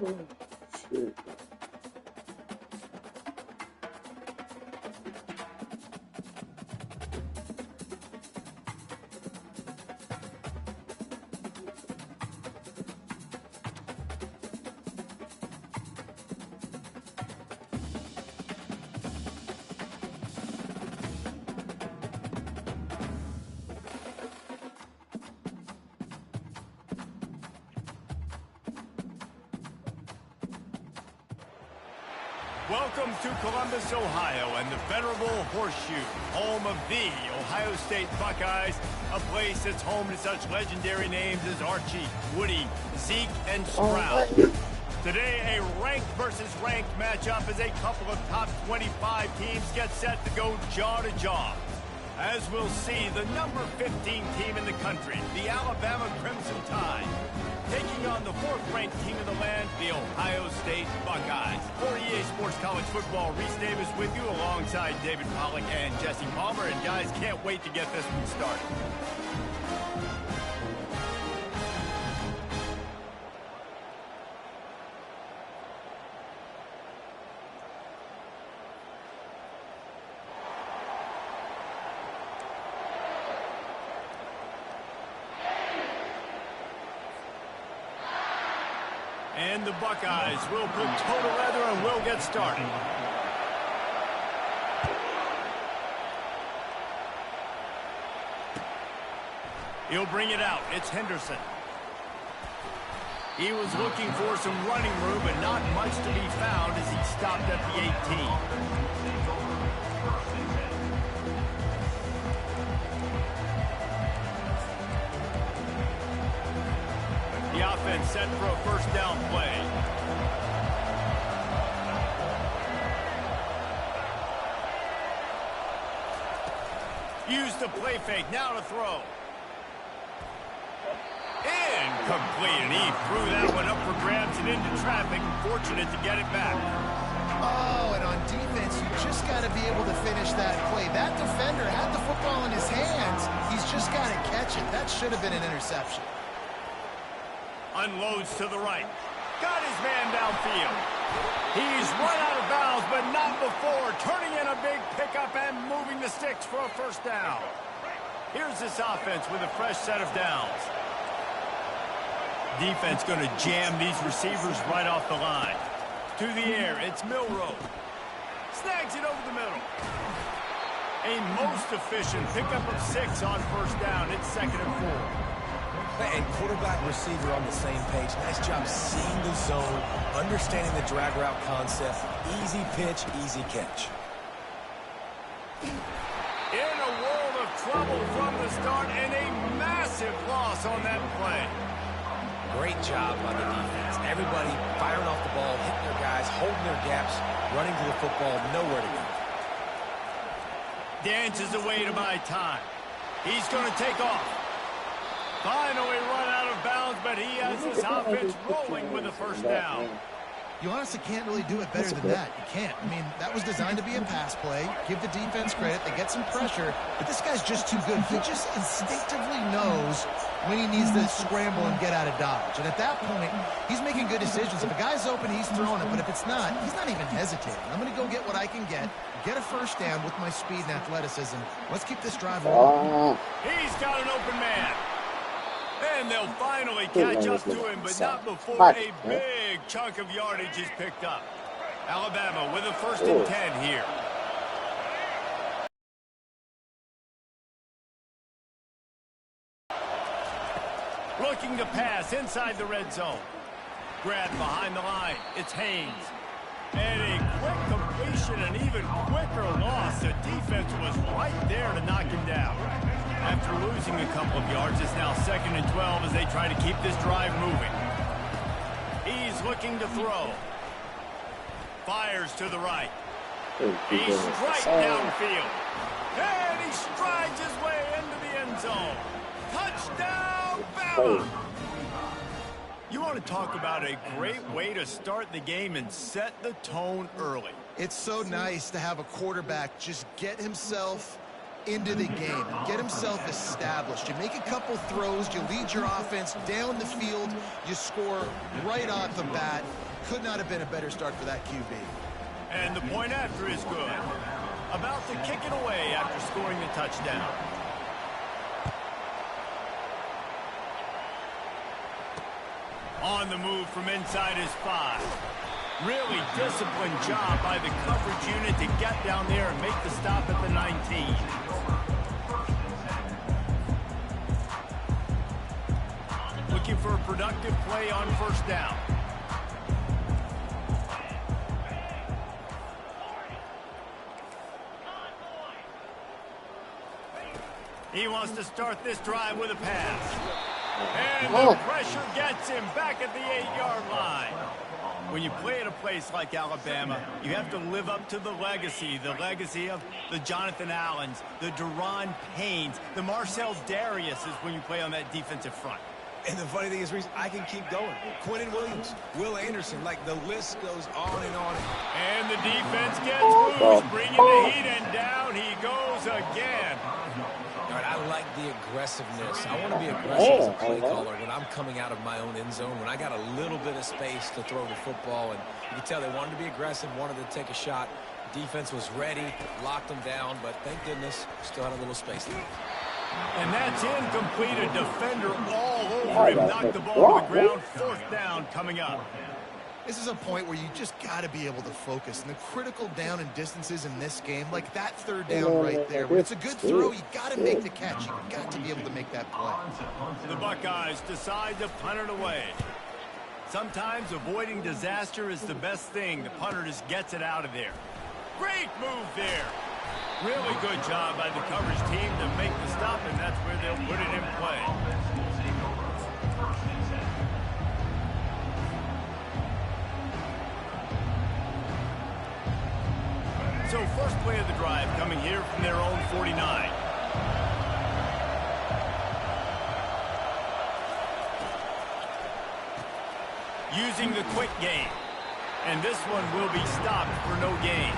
Shit. Welcome to Columbus, Ohio, and the venerable Horseshoe, home of the Ohio State Buckeyes, a place that's home to such legendary names as Archie, Woody, Zeke, and Stroud. Today, a ranked versus ranked matchup as a couple of top 25 teams get set to go jaw to jaw. As we'll see, the number 15 team in the country, the Alabama Crimson Tide, taking on the 4th-ranked team in the land, the Ohio State Buckeyes. For EA Sports College Football, Reese Davis with you alongside David Pollack and Jesse Palmer. And guys, can't wait to get this one started. And the Buckeyes will put total leather and will get started. He'll bring it out. It's Henderson. He was looking for some running room, but not much to be found as he stopped at the 18. The offense set for a first down play. Use the play fake, now to throw. Incomplete, and he threw that one up for grabs and into traffic. Fortunate to get it back. Oh, and on defense, you just got to be able to finish that play. That defender had the football in his hands. He's just got to catch it. That should have been an interception. Unloads to the right. Got his man downfield. He's run out of bounds, but not before. Turning in a big pickup and moving the sticks for a first down. Here's this offense with a fresh set of downs. Defense going to jam these receivers right off the line. To the air, it's Milroe. Snags it over the middle. A most efficient pickup of 6 on first down. It's 2nd and 4. And quarterback and receiver on the same page. Nice job seeing the zone, understanding the drag route concept. Easy pitch, easy catch. In a world of trouble from the start, and a massive loss on that play. Great job by the defense. Everybody firing off the ball, hitting their guys, holding their gaps, running to the football, nowhere to go. Dances away to buy time. He's going to take off. Finally run out of bounds, but he has his offense rolling with a first down. You honestly can't really do it better than that. You can't. I mean, that was designed to be a pass play. Give the defense credit. They get some pressure, but this guy's just too good. He just instinctively knows when he needs to scramble and get out of dodge. And at that point, he's making good decisions. If a guy's open, he's throwing it. But if it's not, he's not even hesitating. I'm going to go get what I can get a first down with my speed and athleticism. Let's keep this drive rolling. He's got an open man. And they'll finally catch up to him, but not before a big chunk of yardage is picked up. Alabama with a 1st and 10 here. Looking to pass inside the red zone. Grabbed behind the line. It's Haynes. And a quick completion, an even quicker loss. The defense was right there to knock him down. After losing a couple of yards, it's now 2nd and 12 as they try to keep this drive moving. He's looking to throw. Fires to the right. He's straight downfield. And he strides his way into the end zone. Touchdown, Bama! You want to talk about a great way to start the game and set the tone early. It's so nice to have a quarterback just get himself into the game, get himself established. You make a couple throws, you lead your offense down the field, you score right off the bat. Could not have been a better start for that QB. And the point after is good. About to kick it away after scoring the touchdown. On the move from inside his 5. Really disciplined job by the coverage unit to get down there and make the stop at the 19. Looking for a productive play on first down. He wants to start this drive with a pass. And the pressure gets him back at the 8-yard line. When you play at a place like Alabama, you have to live up to the legacy of the Jonathan Allens, the Daron Paynes, the Marcel Dariuses when you play on that defensive front. And the funny thing is, Reese, I can keep going. Quentin Williams, Will Anderson, like the list goes on and on. And the defense gets loose, bringing the heat, and down he goes again. All right, I like the aggressiveness. I want to be aggressive as a play caller when I'm coming out of my own end zone, when I got a little bit of space to throw the football. And you can tell they wanted to be aggressive, wanted to take a shot. Defense was ready, locked them down, but thank goodness, still had a little space there. And that's incomplete. A defender all over him. Knocked the ball to the ground. 4th down coming up. This is a point where you just got to be able to focus. And the critical down and distances in this game, like that 3rd down right there, when it's a good throw, you got to make the catch. You got to be able to make that play. The Buckeyes decide to punt it away. Sometimes avoiding disaster is the best thing. The punter just gets it out of there. Great move there. Really good job by the coverage team to make the stop, and that's where they'll put it in play. So first play of the drive coming here from their own 49. Using the quick game. And this one will be stopped for no gain.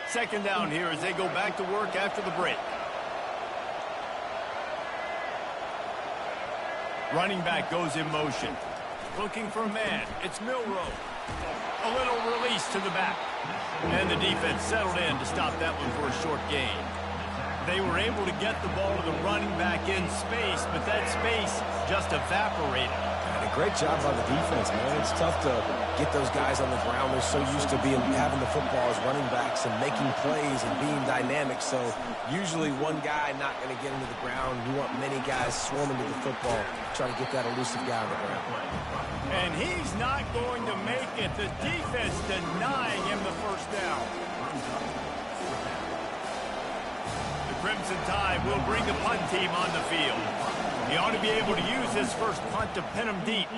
Second down here as they go back to work after the break. Running back goes in motion. Looking for a man. It's Milroe. A little release to the back. And the defense settled in to stop that one for a short gain. They were able to get the ball to the running back in space, but that space just evaporated. And a great job by the defense, man. It's tough to get those guys on the ground. They're so used to having the football as running backs and making plays and being dynamic. So usually one guy not going to get into the ground. You want many guys swarming to the football, trying to get that elusive guy on the ground. And he's not going to make it. The defense denying him the first down. The Crimson Tide will bring the punt team on the field. He ought to be able to use his first punt to pin him deep.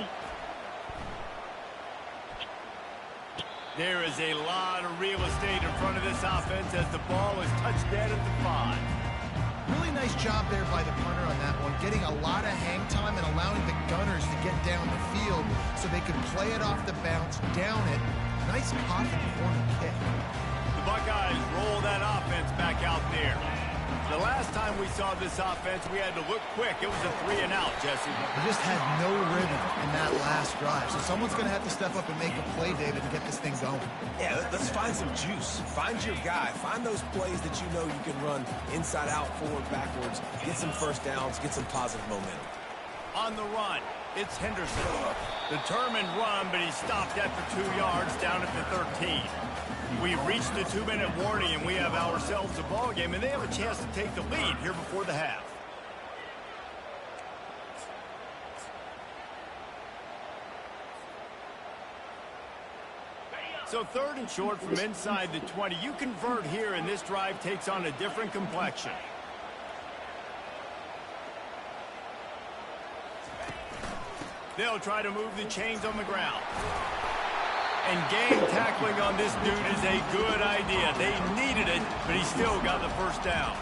There is a lot of real estate in front of this offense as the ball is touched dead at the 5. Really nice job there by the punter on that one, getting a lot of hang time and allowing the gunners to get down the field so they could play it off the bounce, down it. Nice pocket corner kick. The Buckeyes roll that offense back out there. The last time we saw this offense, we had to look quick. It was a 3-and-out, Jesse. They just had no rhythm in that last drive. So someone's going to have to step up and make a play, David, and get this thing going. Yeah, let's find some juice. Find your guy. Find those plays that you know you can run inside out, forward, backwards. Get some first downs. Get some positive momentum. On the run, it's Henderson. Determined run, but he stopped after 2 yards down at the 13. We've reached the 2-minute warning, and we have ourselves a ball game, and they have a chance to take the lead here before the half. So 3rd and short from inside the 20. You convert here, and this drive takes on a different complexion. They'll try to move the chains on the ground. And game tackling on this dude is a good idea. They needed it, but he still got the first down.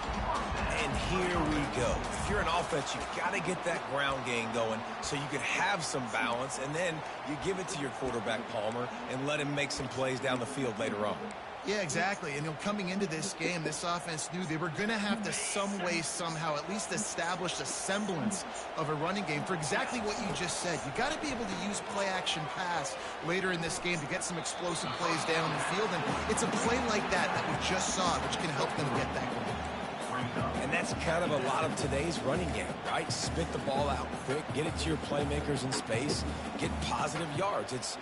And here we go. If you're an offense, you got to get that ground game going so you can have some balance, and then you give it to your quarterback, Palmer, and let him make some plays down the field later on. Yeah, exactly. And coming into this game, this offense knew they were going to have to some way, somehow, at least establish a semblance of a running game for exactly what you just said. You got to be able to use play-action pass later in this game to get some explosive plays down the field. And it's a play like that that we just saw, which can help them get that going. And that's kind of a lot of today's running game, right? Spit the ball out quick, get it to your playmakers in space, get positive yards. It's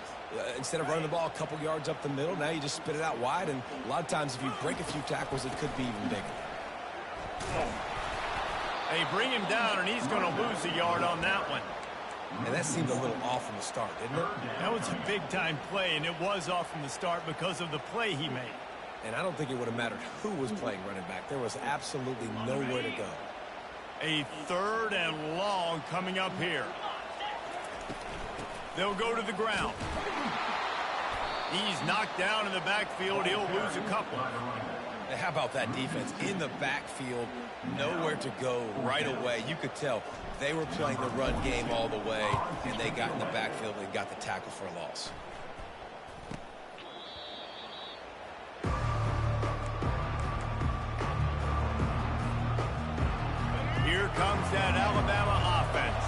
instead of running the ball a couple yards up the middle, now you just spit it out wide, and a lot of times if you break a few tackles, it could be even bigger. They bring him down, and he's going to lose a yard on that one. And that seemed a little off from the start, didn't it? That was a big-time play, and it was off from the start because of the play he made. And I don't think it would have mattered who was playing running back. There was absolutely nowhere to go. A 3rd and long coming up here. They'll go to the ground. He's knocked down in the backfield. He'll lose a couple. And how about that defense? In the backfield, nowhere to go right away. You could tell they were playing the run game all the way, and they got in the backfield and got the tackle for a loss. Here comes that Alabama offense.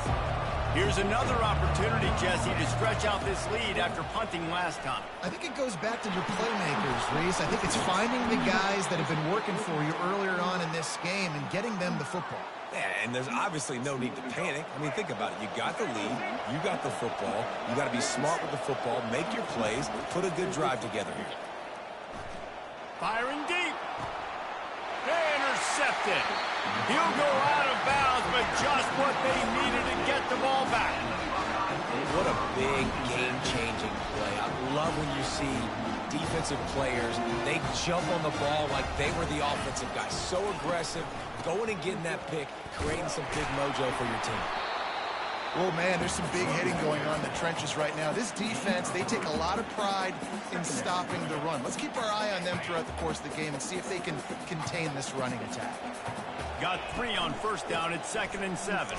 Here's another opportunity, Jesse, to stretch out this lead after punting last time. I think it goes back to your playmakers, Reese. I think it's finding the guys that have been working for you earlier on in this game and getting them the football. Yeah, and there's obviously no need to panic. I mean, think about it. You got the lead. You got the football. You got to be smart with the football, make your plays, put a good drive together here. Firing deep. Intercepted. He'll go out of bounds, but just what they needed to get the ball back. What a big game-changing play. I love when you see defensive players, they jump on the ball like they were the offensive guys. So aggressive, going and getting that pick, creating some big mojo for your team. Oh, man, there's some big hitting going on in the trenches right now. This defense, they take a lot of pride in stopping the run. Let's keep our eye on them throughout the course of the game and see if they can contain this running attack. Got 3 on 1st down. It's 2nd and 7.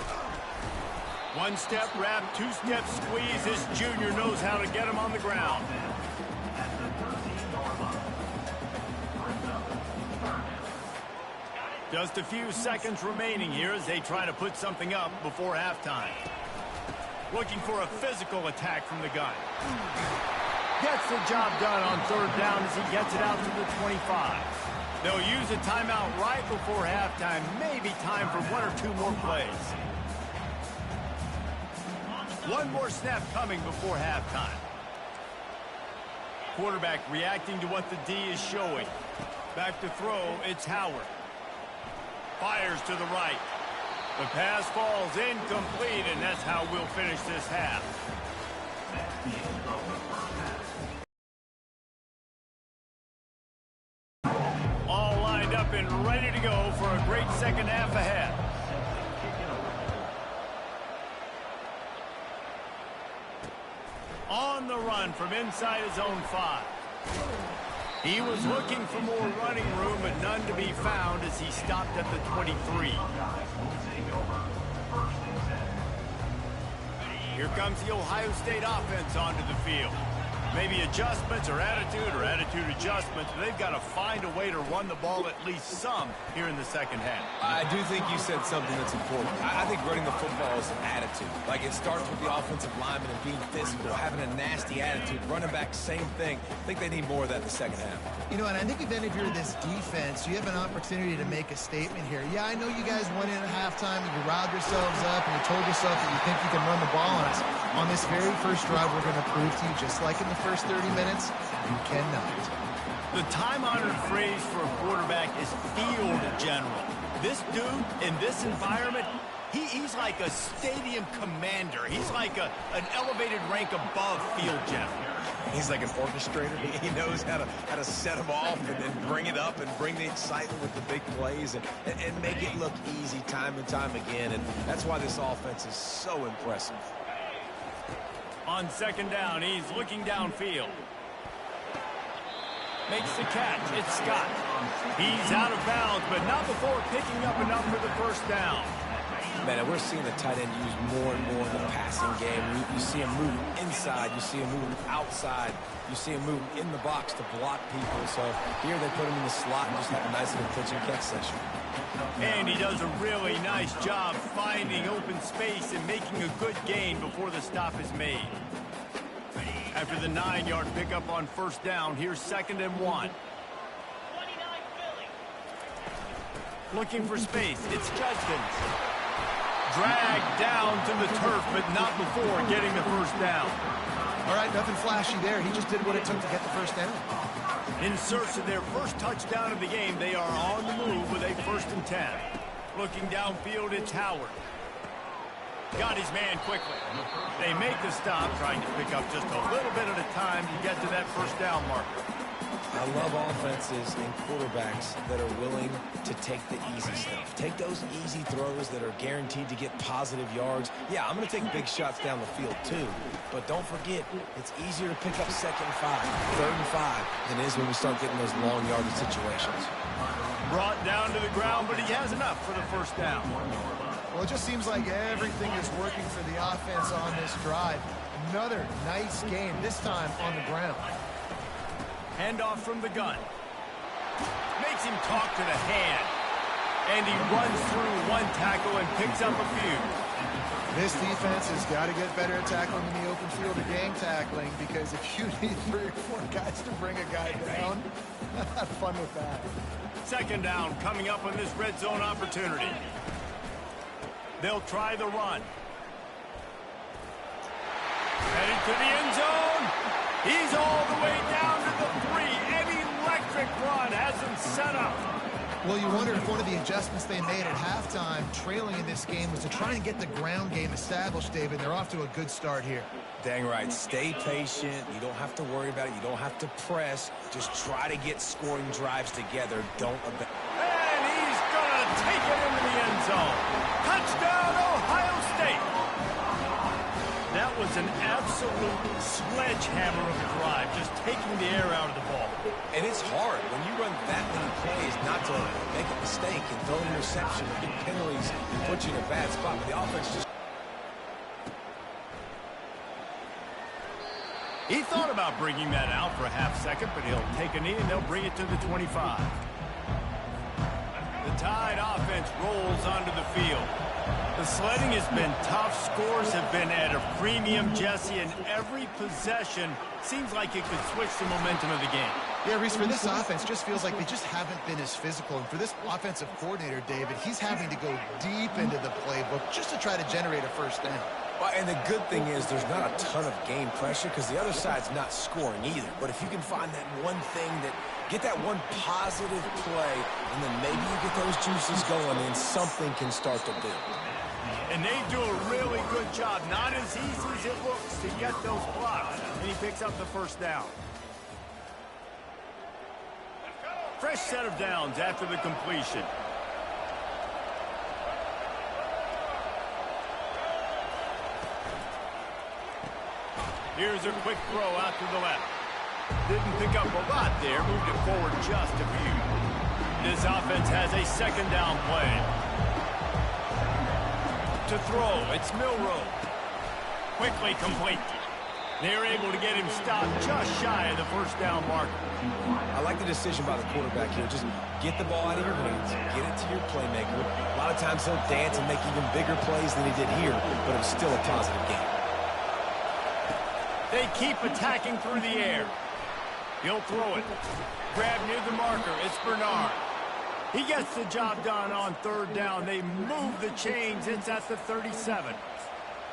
1-step wrap, 2-step squeeze. This junior knows how to get him on the ground. Just a few seconds remaining here as they try to put something up before halftime. Looking for a physical attack from the gun. Gets the job done on 3rd down as he gets it out to the 25. They'll use a timeout right before halftime. Maybe time for 1 or 2 more plays. 1 more snap coming before halftime. Quarterback reacting to what the D is showing. Back to throw, it's Howard. Fires to the right. The pass falls incomplete, and that's how we'll finish this half. All lined up and ready to go for a great second half ahead. On the run from inside his own 5. He was looking for more running room, but none to be found as he stopped at the 23. Here comes the Ohio State offense onto the field. Maybe adjustments or attitude adjustments, but they've got to find a way to run the ball at least some here in the second half. I do think you said something that's important. I think running the football is an attitude. Like, it starts with the offensive lineman and being physical, having a nasty attitude. Running back, same thing. I think they need more of that in the second half. You know, and I think then if you're this defense, you have an opportunity to make a statement here. Yeah, I know you guys went in at halftime and you riled yourselves up and you told yourself that you think you can run the ball on us. On this very first drive, we're going to prove to you, just like in the first 30 minutes, you cannot. The time-honored phrase for a quarterback is field general. This dude, in this environment, he's like a stadium commander. He's like an elevated rank above field general. He's like an orchestrator. He knows how to set them off and then bring it up and bring the excitement with the big plays and make it look easy time and time again. And that's why this offense is so impressive. On 2nd down, he's looking downfield. Makes the catch. It's Scott. He's out of bounds, but not before picking up enough for the first down. Man, we're seeing the tight end used more and more in the passing game. You see him moving inside. You see him moving outside. You see him moving in the box to block people. So here they put him in the slot and just have a nice little pitch and catch session. And he does a really nice job finding open space and making a good gain before the stop is made. After the 9-yard pickup on first down, here's 2nd and 1. Looking for space. It's Judkins. Dragged down to the turf, but not before getting the first down. All right, nothing flashy there. He just did what it took to get the first down. In search of their first touchdown of the game, they are on the move with a 1st and 10. Looking downfield, it's Howard. Got his man quickly. They make the stop, trying to pick up just a little bit at a time to get to that first down marker. I love offenses and quarterbacks that are willing to take the easy stuff. Take those easy throws that are guaranteed to get positive yards. Yeah, I'm going to take big shots down the field too, but don't forget, it's easier to pick up 2nd and 5, 3rd and 5 than it is when we start getting those long yardage situations. Brought down to the ground, but he has enough for the first down. Well, it just seems like everything is working for the offense on this drive. Another nice game, this time on the ground. Handoff from the gun. Makes him talk to the hand. And he runs through one tackle and picks up a few. This defense has got to get better at tackling in the open field or game tackling, because if you need 3 or 4 guys to bring a guy down, have fun with that. 2nd down coming up on this red zone opportunity. They'll try the run. Headed to the end zone. He's all the way down to the 3. An electric run has him set up. Well, you wonder if one of the adjustments they made at halftime, trailing in this game, was to try and get the ground game established, David. They're off to a good start here. Dang right. Stay patient. You don't have to worry about it. You don't have to press. Just try to get scoring drives together. Don't abandon. And he's going to take it into the end zone. Touchdown, Ohio State. That was an absolute sledgehammer of a drive, just taking the air out of the ball. And it's hard when you run that many plays not to make a mistake and throw an interception, get penalties, and put you in a bad spot. But the offense just... He thought about bringing that out for a half second, but he'll take a knee and they'll bring it to the 25. The Tide offense rolls onto the field. The sledding has been tough. Scores have been at a premium, Jesse, and every possession seems like it could switch the momentum of the game. Yeah, Reese, for this offense, just feels like they just haven't been as physical. And for this offensive coordinator, David, he's having to go deep into the playbook just to try to generate a first down. Well, and the good thing is there's not a ton of game pressure because the other side's not scoring either. But if you can find that one thing that get that one positive play, and then maybe you get those juices going, and something can start to build. And they do a really good job. Not as easy as it looks to get those blocks. And he picks up the first down. Fresh set of downs after the completion. Here's a quick throw out to the left. Didn't pick up a lot there. Moved it forward just a few. This offense has a 2nd down play. To throw, it's Milroe. Quickly complete. They're able to get him stopped just shy of the first down marker. I like the decision by the quarterback here. Just get the ball out of your hands, get it to your playmaker. A lot of times he'll dance and make even bigger plays than he did here, but it was still a positive game. They keep attacking through the air. He'll throw it. Grab near the marker. It's Bernard. He gets the job done on 3rd down. They move the chains. It's at the 37.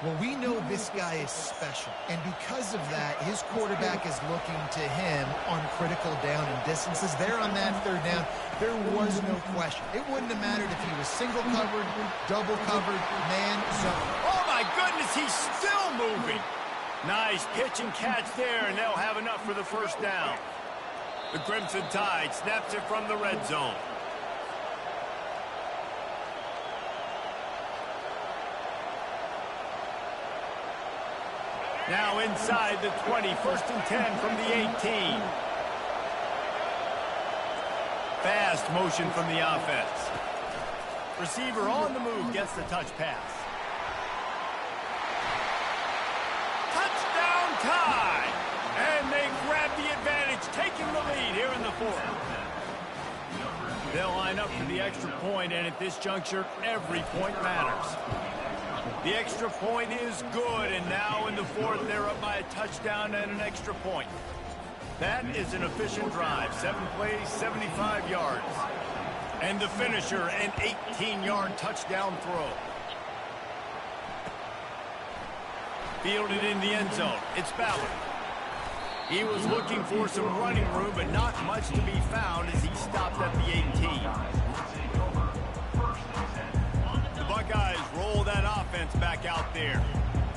Well, we know this guy is special, and because of that, his quarterback is looking to him on critical down and distances. There on that 3rd down, there was no question. It wouldn't have mattered if he was single covered, double covered, man, zone. Oh, my goodness, he's still moving. Nice pitch and catch there, and they'll have enough for the first down. The Crimson Tide snaps it from the red zone. Now inside the 20, 1st and 10 from the 18. fast motion from the offense. Receiver on the move gets the touch pass. Touchdown tie! And they grab the advantage, taking the lead here in the fourth. They'll line up for the extra point, and at this juncture, every point matters. The extra point is good, and now in the fourth, they're up by a touchdown and an extra point. That is an efficient drive. 7 plays, 75 yards. And the finisher, an 18-yard touchdown throw. Fielded in the end zone. It's Ballard. He was looking for some running room, but not much to be found as he stopped at the 18. The Buckeyes roll that offense back out there.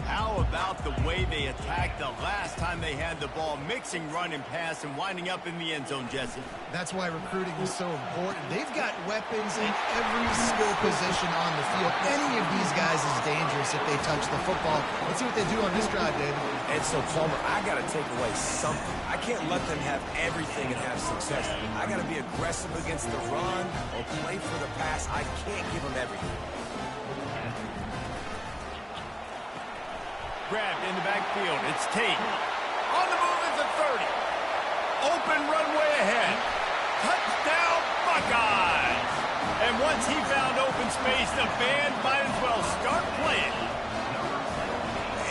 How about the way they attacked the last time they had the ball, mixing run and pass and winding up in the end zone, Jesse? That's why recruiting is so important. They've got weapons in every skill position on the field. Any of these guys is dangerous if they touch the football. Let's see what they do on this drive, David. And so, Palmer, I got to take away something. I can't let them have everything and have success. I got to be aggressive against the run or play for the pass. I can't give them everything. Grabbed in the backfield. It's Tate. On the move is the 30. Open runway ahead. Touchdown, Buckeyes! And once he found open space, the band might as well start playing.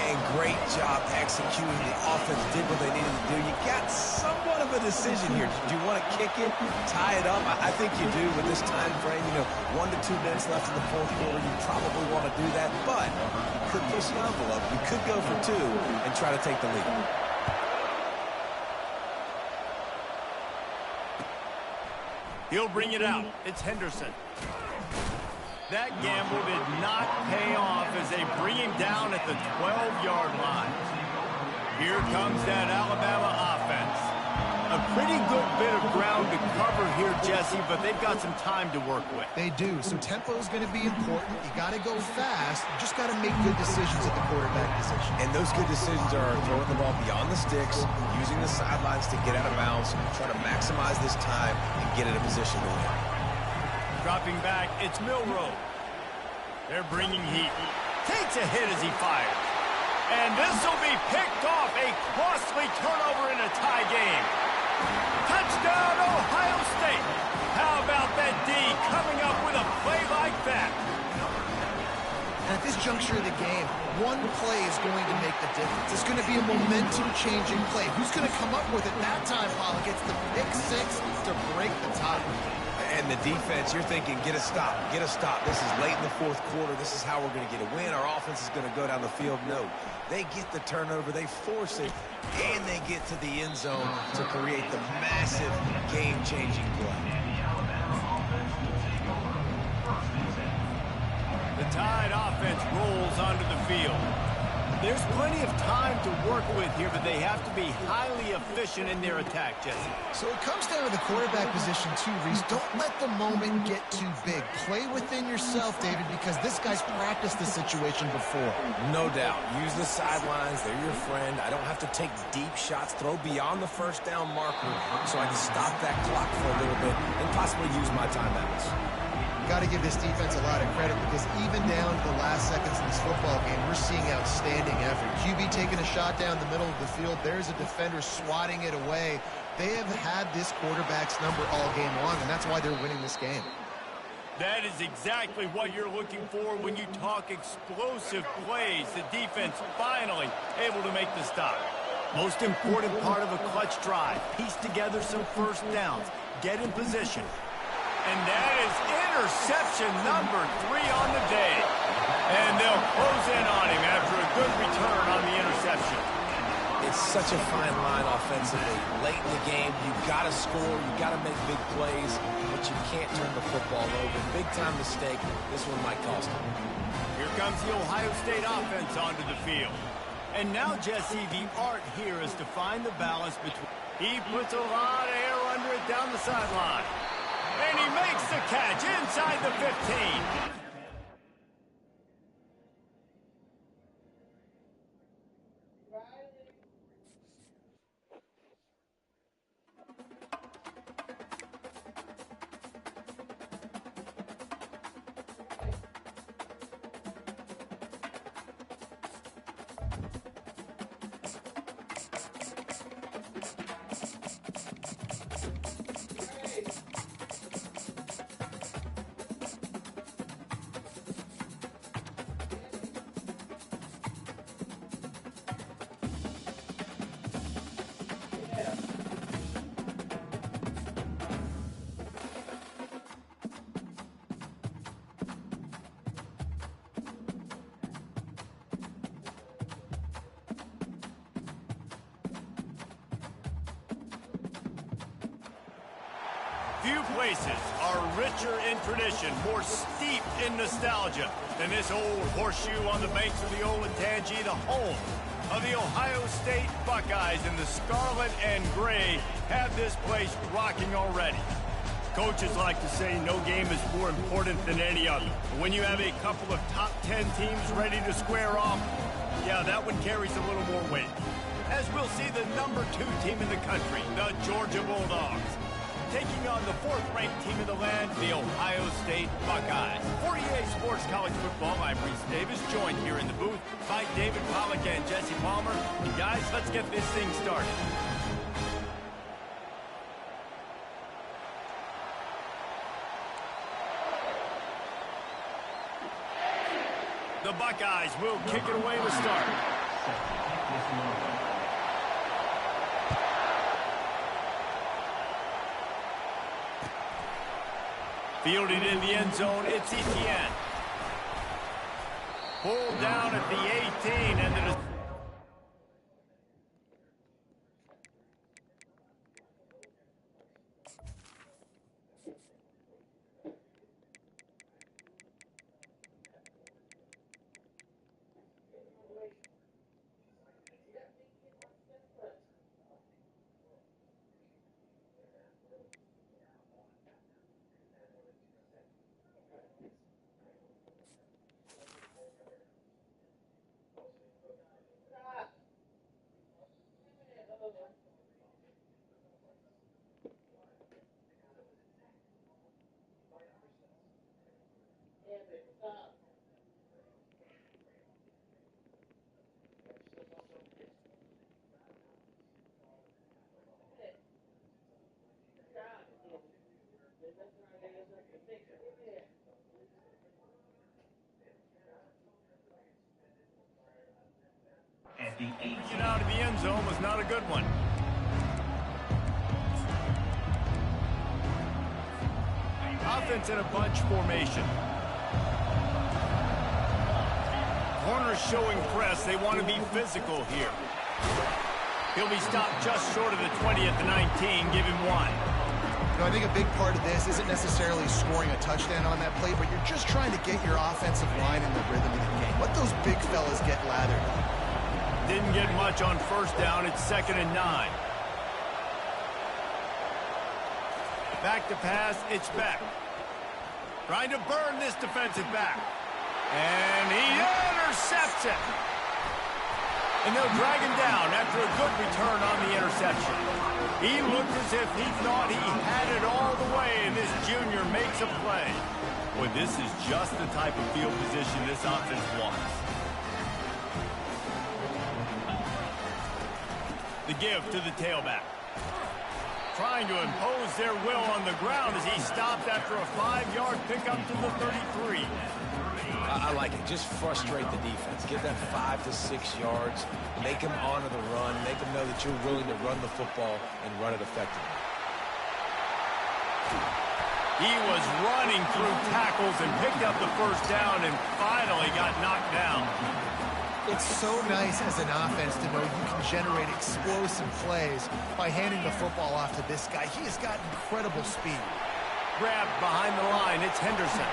And great job executing. The offense did what they needed to do. You got somewhat of a decision here. Do you want to kick it, tie it up? I think you do with this time frame. 1 to 2 minutes left in the fourth quarter. You probably want to do that, but you could push the envelope. You could go for 2 and try to take the lead. He'll bring it out. It's Henderson. That gamble did not pay off as they bring him down at the 12-yard line. Here comes that Alabama offense. A pretty good bit of ground to cover here, Jesse, but they've got some time to work with. They do, so tempo is going to be important. You got to go fast. You just got to make good decisions at the quarterback position. And those good decisions are throwing the ball beyond the sticks, using the sidelines to get out of bounds, trying to maximize this time and get in a position to win. Dropping back, it's Milroe. They're bringing heat. Takes a hit as he fires. And this will be picked off. A costly turnover in a tie game. Touchdown, Ohio State. How about that D coming up with a play like that? And at this juncture of the game, one play is going to make the difference. It's going to be a momentum-changing play. Who's going to come up with it that time, Pollock? It's the pick six to break the tie. And the defense, you're thinking, get a stop, get a stop. This is late in the fourth quarter. This is how we're going to get a win. Our offense is going to go down the field. No, they get the turnover, they force it, and they get to the end zone to create the massive game-changing play. The Tide offense rolls onto the field. There's plenty of time to work with here, but they have to be highly efficient in their attack, Jesse. So it comes down to the quarterback position too, Reese. Don't let the moment get too big. Play within yourself, David, because this guy's practiced the situation before. No doubt. Use the sidelines. They're your friend. I don't have to take deep shots. Throw beyond the first down marker so I can stop that clock for a little bit and possibly use my timeouts. Got to give this defense a lot of credit because even down to the last seconds in this football game, we're seeing outstanding effort. QB taking a shot down the middle of the field. There's a defender swatting it away. They have had this quarterback's number all game long, and that's why they're winning this game. That is exactly what you're looking for when you talk explosive plays. The defense finally able to make the stop. Most important part of a clutch drive. Piece together some first downs. Get in position. And that is interception number 3 on the day. And they'll close in on him after a good return on the interception. It's such a fine line offensively. Late in the game, you've got to score, you've got to make big plays, but you can't turn the football over. Big-time mistake. This one might cost them. Here comes the Ohio State offense onto the field. And now, Jesse, the art here is to find the balance between... He puts a lot of air under it down the sideline. And he makes the catch inside the 15. Few places are richer in tradition, more steep in nostalgia than this old horseshoe on the banks of the Olentangy, the home of the Ohio State Buckeyes. And the scarlet and gray have this place rocking already. Coaches like to say no game is more important than any other. When you have a couple of top 10 teams ready to square off, yeah, that one carries a little more weight. As we'll see the number 2 team in the country, the Georgia Bulldogs, taking on the 4th-ranked team in the land, the Ohio State Buckeyes. For EA Sports College Football, I'm Reese Davis, joined here in the booth by David Pollack and Jesse Palmer. And guys, let's get this thing started. The Buckeyes will kick it away to start. Fielded in the end zone, it's Etienne. Pulled down at the 18, and then get out of the end zone was not a good one. Offense in a bunch formation. Corners showing press. They want to be physical here. He'll be stopped just short of the 20 at the 19. Give him 1. You know, I think a big part of this isn't necessarily scoring a touchdown on that play, but you're just trying to get your offensive line in the rhythm of the game. Let those big fellas get lathered up. Didn't get much on first down. It's 2nd and 9. Back to pass. It's Beck. Trying to burn this defensive back. And he intercepts it. And they'll drag him down after a good return on the interception. He looked as if he thought he had it all the way, and this junior makes a play. Boy, this is just the type of field position this offense wants. The give to the tailback. Trying to impose their will on the ground as he stopped after a 5-yard pickup to the 33. I like it. Just frustrate the defense. Give them 5 to 6 yards. Make them honor the run. Make them know that you're willing to run the football and run it effectively. He was running through tackles and picked up the first down and finally got knocked down. It's so nice as an offense to know you can generate explosive plays by handing the football off to this guy. He has got incredible speed. Grabbed behind the line, it's Henderson.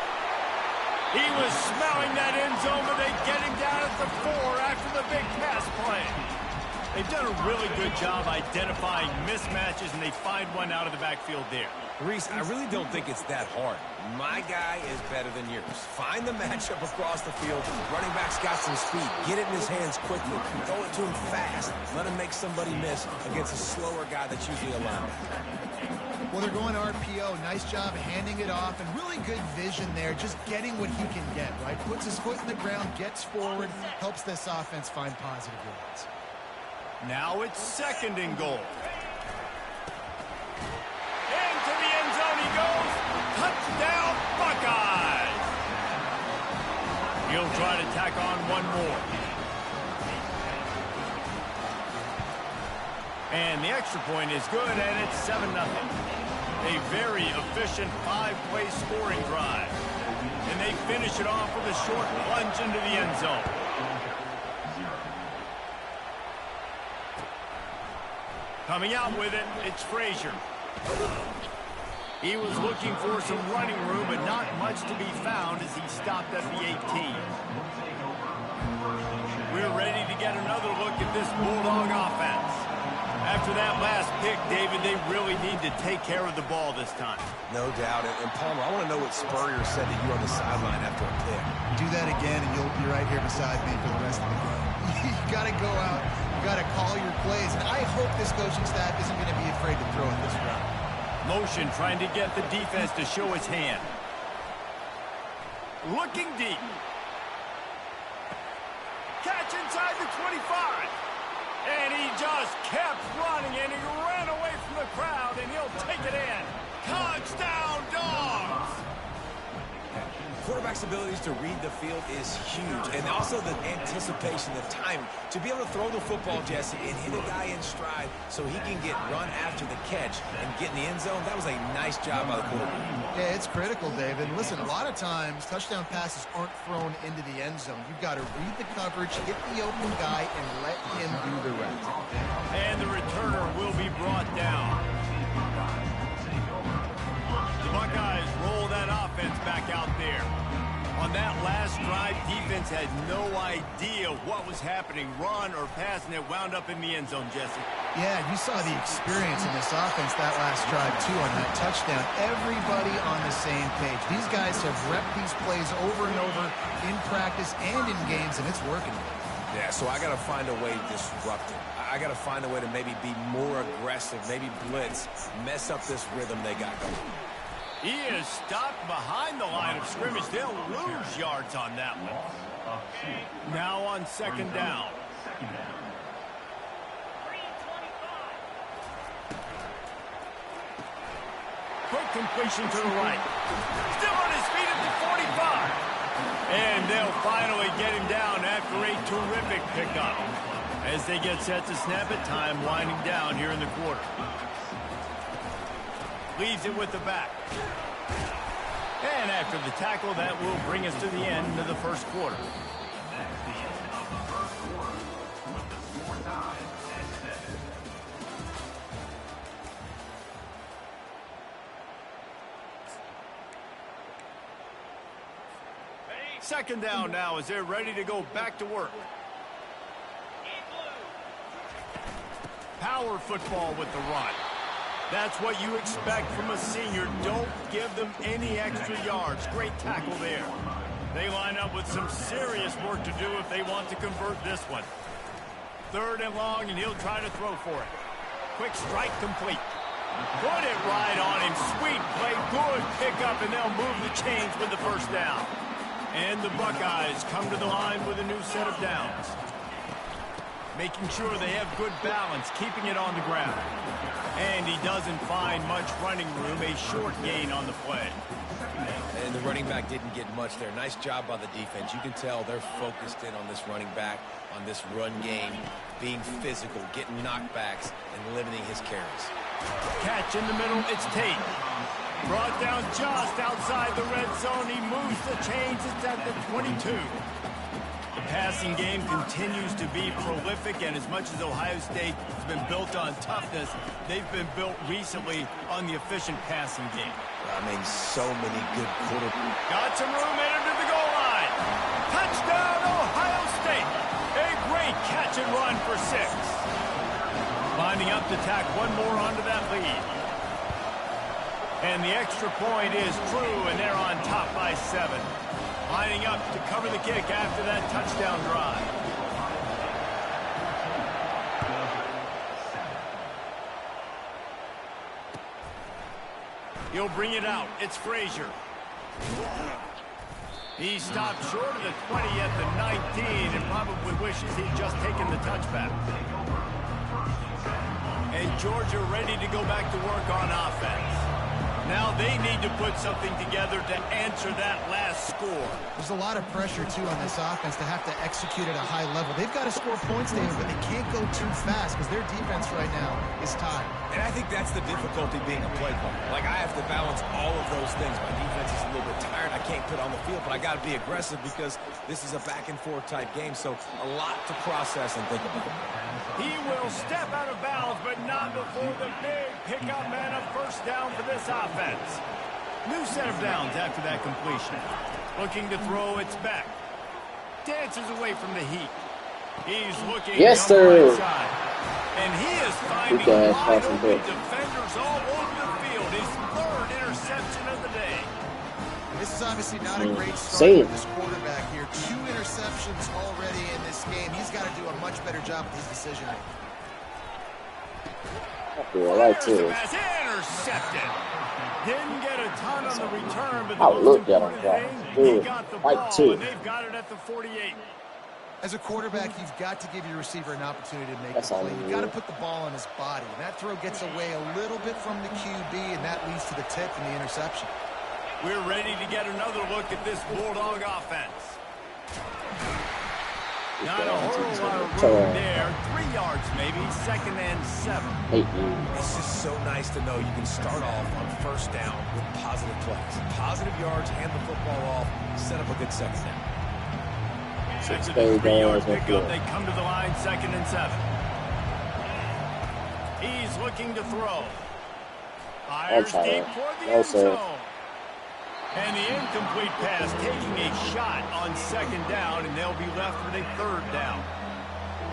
He was smelling that end zone, but they get him down at the 4 after the big pass play. They've done a really good job identifying mismatches, and they find one out of the backfield there. Reese, I really don't think it's that hard. My guy is better than yours. Find the matchup across the field. Running back's got some speed. Get it in his hands quickly. Throw it to him fast. Let him make somebody miss against a slower guy that's usually a linebacker. Well, they're going RPO. Nice job handing it off, and really good vision there, just getting what he can get, right? Puts his foot in the ground, gets forward, helps this offense find positive yards. Now it's 2nd and goal. Into the end zone he goes. Touchdown, Buckeyes! He'll try to tack on one more. And the extra point is good, and it's 7-0. A very efficient 5-play scoring drive. And they finish it off with a short plunge into the end zone. Coming out with it, it's Frazier. He was looking for some running room, but not much to be found as he stopped at the 18. We're ready to get another look at this Bulldog offense. After that last pick, David, they really need to take care of the ball this time. No doubt. And Palmer, I want to know what Spurrier said to you on the sideline after a pick. Do that again, and you'll be right here beside me for the rest of the game. You got to go out. You got to call your plays. And I hope this coaching staff isn't going to be afraid to throw it this round. Motion trying to get the defense to show his hand. Looking deep. Catch inside the 25. And he just kept running, and he ran away from the crowd, and he'll take it in. Touchdown, Dogs! Quarterback's abilities to read the field is huge, and also the anticipation, the timing. To be able to throw the football, Jesse, and hit a guy in stride so he can get run after the catch and get in the end zone, that was a nice job by the quarterback. Yeah, it's critical, David. Listen, a lot of times, touchdown passes aren't thrown into the end zone. You've got to read the coverage, hit the open guy, and let him do the rest. And the returner will be brought down. The Buckeyes roll that offense back out there. On that last drive, defense had no idea what was happening, run or pass, and it wound up in the end zone, Jesse. Yeah, you saw the experience in this offense that last drive, too, on that touchdown. Everybody on the same page. These guys have repped these plays over and over in practice and in games, and it's working. Yeah, so I got to find a way to disrupt it. I got to find a way to maybe be more aggressive, maybe blitz, mess up this rhythm they got going. He is stopped behind the line of scrimmage. They'll lose yards on that one. Now on second down. Quick completion to the right. Still on his feet at the 45. And they'll finally get him down after a terrific pickup. As they get set to snap it, time winding down here in the quarter. Leaves it with the back. And after the tackle, that will bring us to the end of the first quarter. Second down now as they're ready to go back to work. Power football with the run. That's what you expect from a senior. Don't give them any extra yards. Great tackle there. They line up with some serious work to do if they want to convert this one. Third and long, and he'll try to throw for it. Quick strike complete. Put it right on him. Sweet play. Good pickup, and they'll move the chains with the first down. And the Buckeyes come to the line with a new set of downs. Making sure they have good balance, keeping it on the ground. And he doesn't find much running room, a short gain on the play. And the running back didn't get much there. Nice job by the defense. You can tell they're focused in on this running back, on this run game, being physical, getting knockbacks, and limiting his carries. Catch in the middle, it's Tate. Brought down just outside the red zone. He moves the chains, it's at the 22. The passing game continues to be prolific, and as much as Ohio State has been built on toughness, they've been built recently on the efficient passing game. I mean, so many good quarterbacks. Got some room headed to the goal line. Touchdown, Ohio State. A great catch and run for 6. Lining up to tack one more onto that lead. And the extra point is true, and they're on top by 7. Lining up to cover the kick after that touchdown drive. He'll bring it out. It's Frazier. He stopped short of the 20 at the 19 and probably wishes he'd just taken the touchback. And Georgia ready to go back to work on offense. Now they need to put something together to answer that last score. There's a lot of pressure, too, on this offense to have to execute at a high level. They've got to score points, David, but they can't go too fast because their defense right now is tired. And I think that's the difficulty being a play caller. Like, I have to balance all of those things. My defense is a little bit tired. I can't put on the field, but I got to be aggressive because this is a back-and-forth type game, so a lot to process and think about. He will step out of bounds, but not before the big pickup and a first down for this offense. offense. New set of downs after that completion. Looking to throw, it's back. Dances away from the heat. He's looking yes, on sir. the right side. And he is finding wide open defenders all over the field. His third interception of the day. This is obviously not a great start for this quarterback here. 2 interceptions already in this game. He's got to do a much better job with his decision making. Intercepted. Didn't get a ton on the return, but the most important thing, he got the ball, and they've got it at the 48. As a quarterback, you've got to give your receiver an opportunity to make a play. You've got to put the ball on his body. And that throw gets away a little bit from the QB, and that leads to the tip and the interception. We're ready to get another look at this Bulldog offense. Not a whole lot of room there. 3 yards maybe, 2nd and 7. It's just so nice to know you can start off on first down with positive plays. Positive yards, hand the football off, set up a good second down. After the 3-yard pickup, they come to the line, 2nd and 7. He's looking to throw. Fires deep toward the end zone. And the incomplete pass taking a shot on 2nd down, and they'll be left with a 3rd down.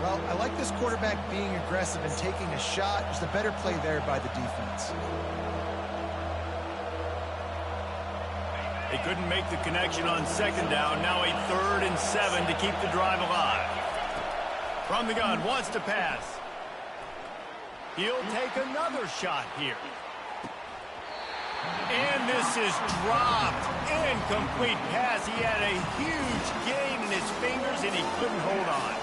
Well, I like this quarterback being aggressive and taking a shot. Just a better play there by the defense. They couldn't make the connection on 2nd down. Now a 3rd and 7 to keep the drive alive. From the gun, wants to pass. He'll take another shot here. And this is dropped. Incomplete pass. He had a huge gain in his fingers, and he couldn't hold on.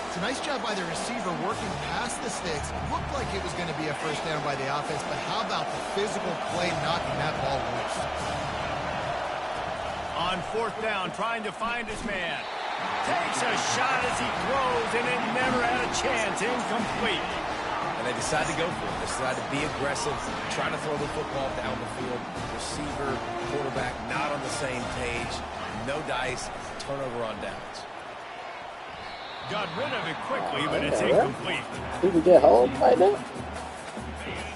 It's a nice job by the receiver working past the sticks. It looked like it was going to be a first down by the offense, but how about the physical play knocking that ball loose? On 4th down, trying to find his man. Takes a shot as he throws, and it never had a chance. Incomplete. And they decide to go for it. They decide to be aggressive, try to throw the football down the field. Receiver, quarterback, not on the same page. No dice, turnover on downs. Got rid of it quickly, but it's incomplete. Did we get home right now?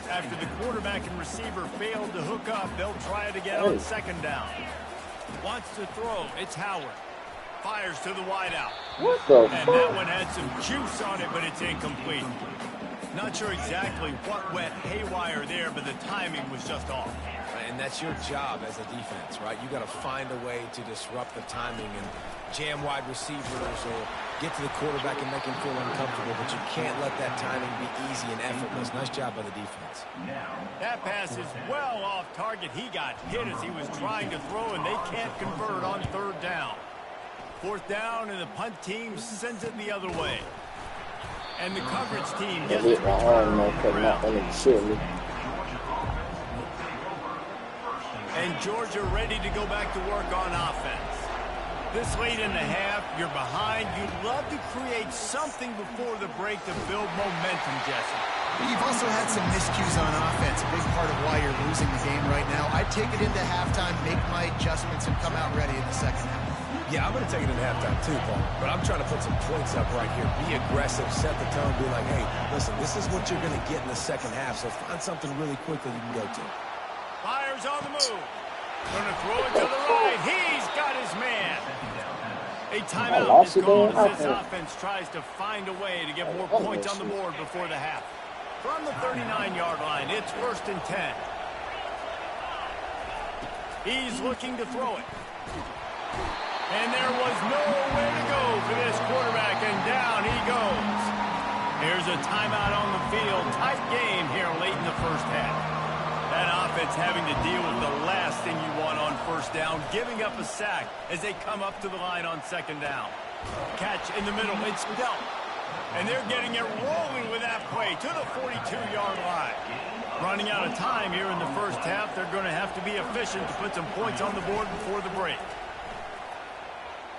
After the quarterback and receiver failed to hook up, they'll try it again on 2nd down. Wants to throw. It's Howard. Fires to the wideout. What the And that one had some juice on it, but it's incomplete. Not sure exactly what went haywire there, but the timing was just off. And that's your job as a defense, right? You got to find a way to disrupt the timing and jam wide receivers or get to the quarterback and make him feel uncomfortable, but you can't let that timing be easy and effortless. Nice job by the defense. That pass is well off target. He got hit as he was trying to throw, and they can't convert on 3rd down. 4th down, and the punt team sends it the other way. And the coverage team gets the return on the ground. And Georgia ready to go back to work on offense. This late in the half, you're behind. You'd love to create something before the break to build momentum, Jesse. You've also had some miscues on offense, a big part of why you're losing the game right now. I'd take it into halftime, make my adjustments, and come out ready in the 2nd half. Yeah, I'm going to take it in halftime too, Paul. But I'm trying to put some points up right here. Be aggressive, set the tone, be like, hey, listen, this is what you're going to get in the 2nd half, so find something really quick that you can go to. Fires on the move. Going to throw it to the right. He's got his man. A timeout is called as this offense tries to find a way to get more points on the board before the half. From the 39-yard line, it's 1st and 10. He's looking to throw it. And there was nowhere to go for this quarterback, and down he goes. Here's a timeout on the field. Tight game here late in the 1st half. That offense having to deal with the last thing you want on 1st down, giving up a sack as they come up to the line on 2nd down. Catch in the middle, it's dealt. And they're getting it rolling with that play to the 42-yard line. Running out of time here in the 1st half, they're going to have to be efficient to put some points on the board before the break.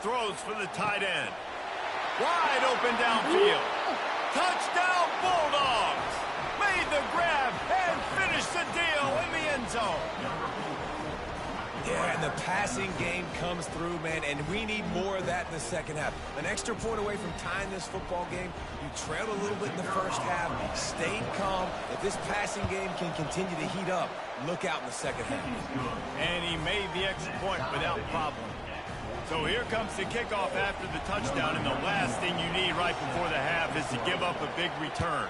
Throws for the tight end. Wide open downfield. Touchdown Bulldogs. Made the grab and finished the deal in the end zone. Yeah, and the passing game comes through, man, and we need more of that in the second half. An extra point away from tying this football game. You trailed a little bit in the first half, stayed calm. If this passing game can continue to heat up, look out in the second half. And he made the extra point without problem. So here comes the kickoff after the touchdown, and the last thing you need right before the half is to give up a big return.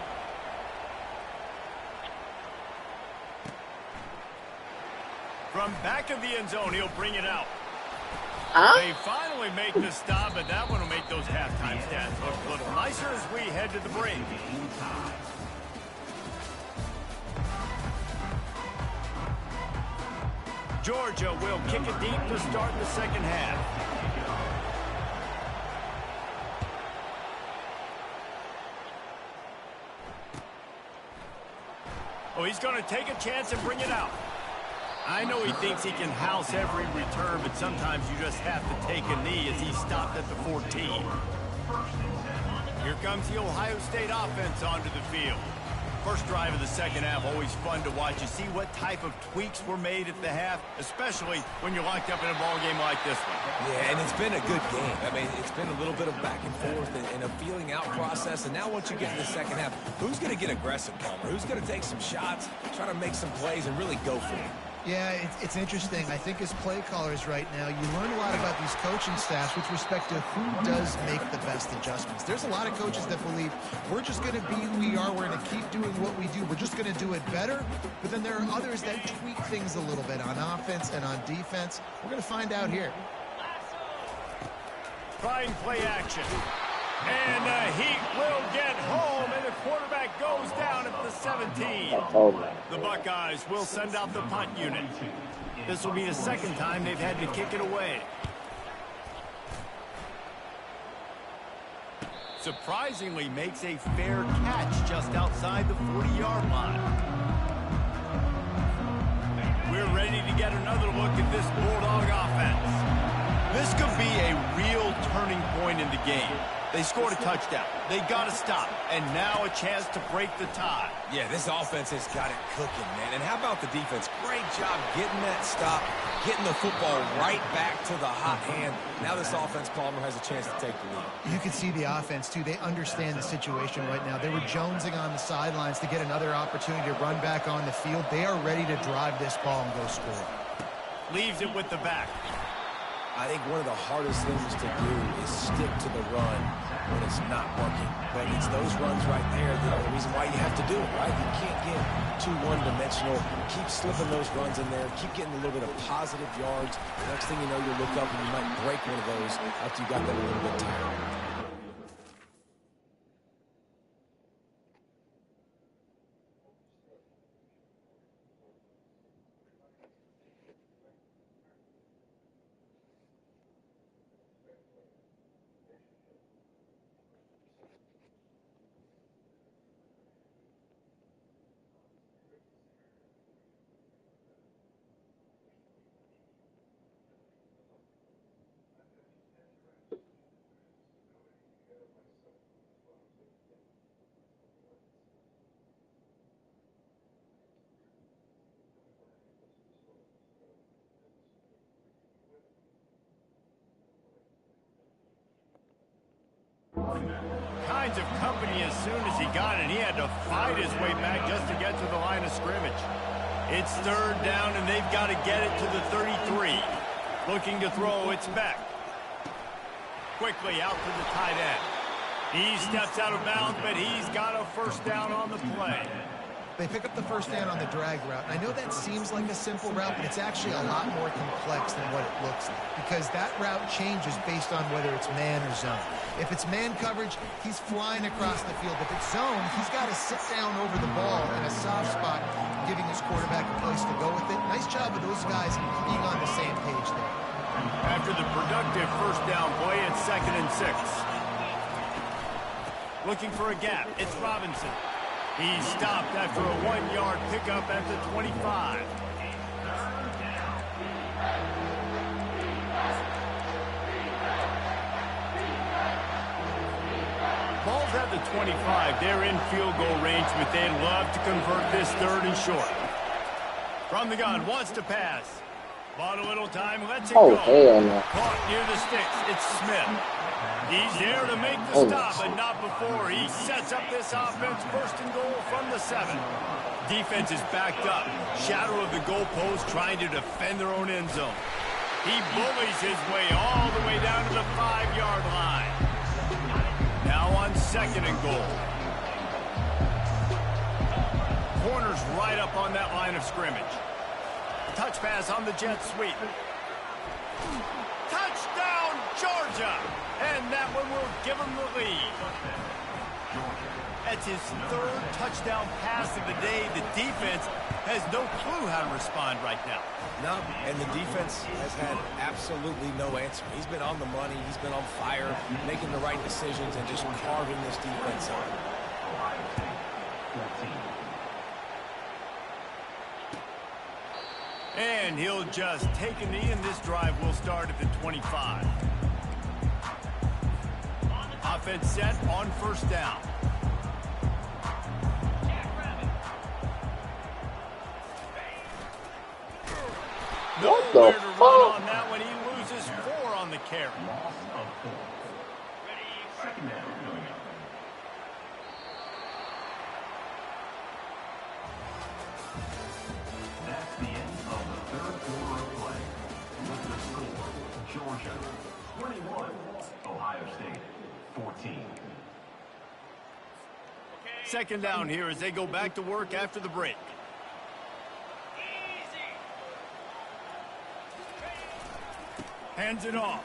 From back of the end zone, he'll bring it out. They finally make the stop, but that one will make those halftime stats look a little nicer as we head to the break. Georgia will kick it deep to start the second half. Oh, he's going to take a chance and bring it out. I know he thinks he can house every return, but sometimes you just have to take a knee as he stopped at the 14. Here comes the Ohio State offense onto the field. First drive of the second half, always fun to watch. You see what type of tweaks were made at the half, especially when you're locked up in a ball game like this one. Yeah, and it's been a good game. I mean, it's been a little bit of back and forth and a feeling out process. And now once you get to the second half, who's going to get aggressive, Palmer? Who's going to take some shots, try to make some plays, and really go for it? Yeah, it's interesting. I think as play callers right now, you learn a lot about these coaching staffs with respect to who does make the best adjustments. There's a lot of coaches that believe we're just going to be who we are. We're going to keep doing what we do. We're just going to do it better. But then there are others that tweak things a little bit on offense and on defense. We're going to find out here. Trying play action. And the Heat will get home, and the quarterback goes down at the 17. The Buckeyes will send out the punt unit. This will be the second time they've had to kick it away. Surprisingly makes a fair catch just outside the 40-yard line. We're ready to get another look at this Bulldog offense. This could be a real turning point in the game. They scored a touchdown. They got to stop. And now a chance to break the tie. Yeah, this offense has got it cooking, man. And how about the defense? Great job getting that stop, getting the football right back to the hot hand. Now this offense, Palmer, has a chance to take the lead. You can see the offense, too. They understand the situation right now. They were jonesing on the sidelines to get another opportunity to run back on the field. They are ready to drive this ball and go score. Leaves it with the back. I think one of the hardest things to do is stick to the run when it's not working. But it's those runs right there that are the reason why you have to do it, right? You can't get too one-dimensional. Keep slipping those runs in there. Keep getting a little bit of positive yards. Next thing you know, you look up and you might break one of those after you got them a little bit tired. Kinds of company as soon as he got it. He had to fight his way back just to get to the line of scrimmage. It's third down, and they've got to get it to the 33. Looking to throw, it's back. Quickly out to the tight end. He steps out of bounds, but he's got a first down on the play. They pick up the first down on the drag route. And I know that seems like a simple route, but it's actually a lot more complex than what it looks like, because that route changes based on whether it's man or zone. If it's man coverage, he's flying across the field. If it's zone, he's got to sit down over the ball in a soft spot, giving his quarterback a place to go with it. Nice job of those guys being on the same page there. After the productive first down play, it's 2nd and 6. Looking for a gap, it's Robinson. He stopped after a 1-yard pickup at the 25. Ball's at the 25. They're in field goal range, but they'd love to convert this 3rd and short. From the gun, wants to pass. Bought a little time, lets it Oh, go. hell no. Caught near the sticks. It's Smith. He's there to make the stop, but not before. He sets up this offense, 1st and goal from the 7. Defense is backed up. Shadow of the goalpost, trying to defend their own end zone. He bullies his way all the way down to the 5-yard line. Now on 2nd and goal. Corner's right up on that line of scrimmage. Touch pass on the jet sweep. Touchdown, Georgia! And that one will give him the lead. That's his 3rd touchdown pass of the day. The defense has no clue how to respond right now. No, and the defense has had absolutely no answer. He's been on the money. He's been on fire, making the right decisions, and just carving this defense up. And he'll just take a knee, and this drive will start at the 25. Offense set on 1st down. What the Nowhere to fuck? run on that one. He loses 4 on the carry. That's the end of the 3rd quarter of play. With the score, Georgia 21, Ohio State 14. 2nd down here as they go back to work after the break. Hands it off.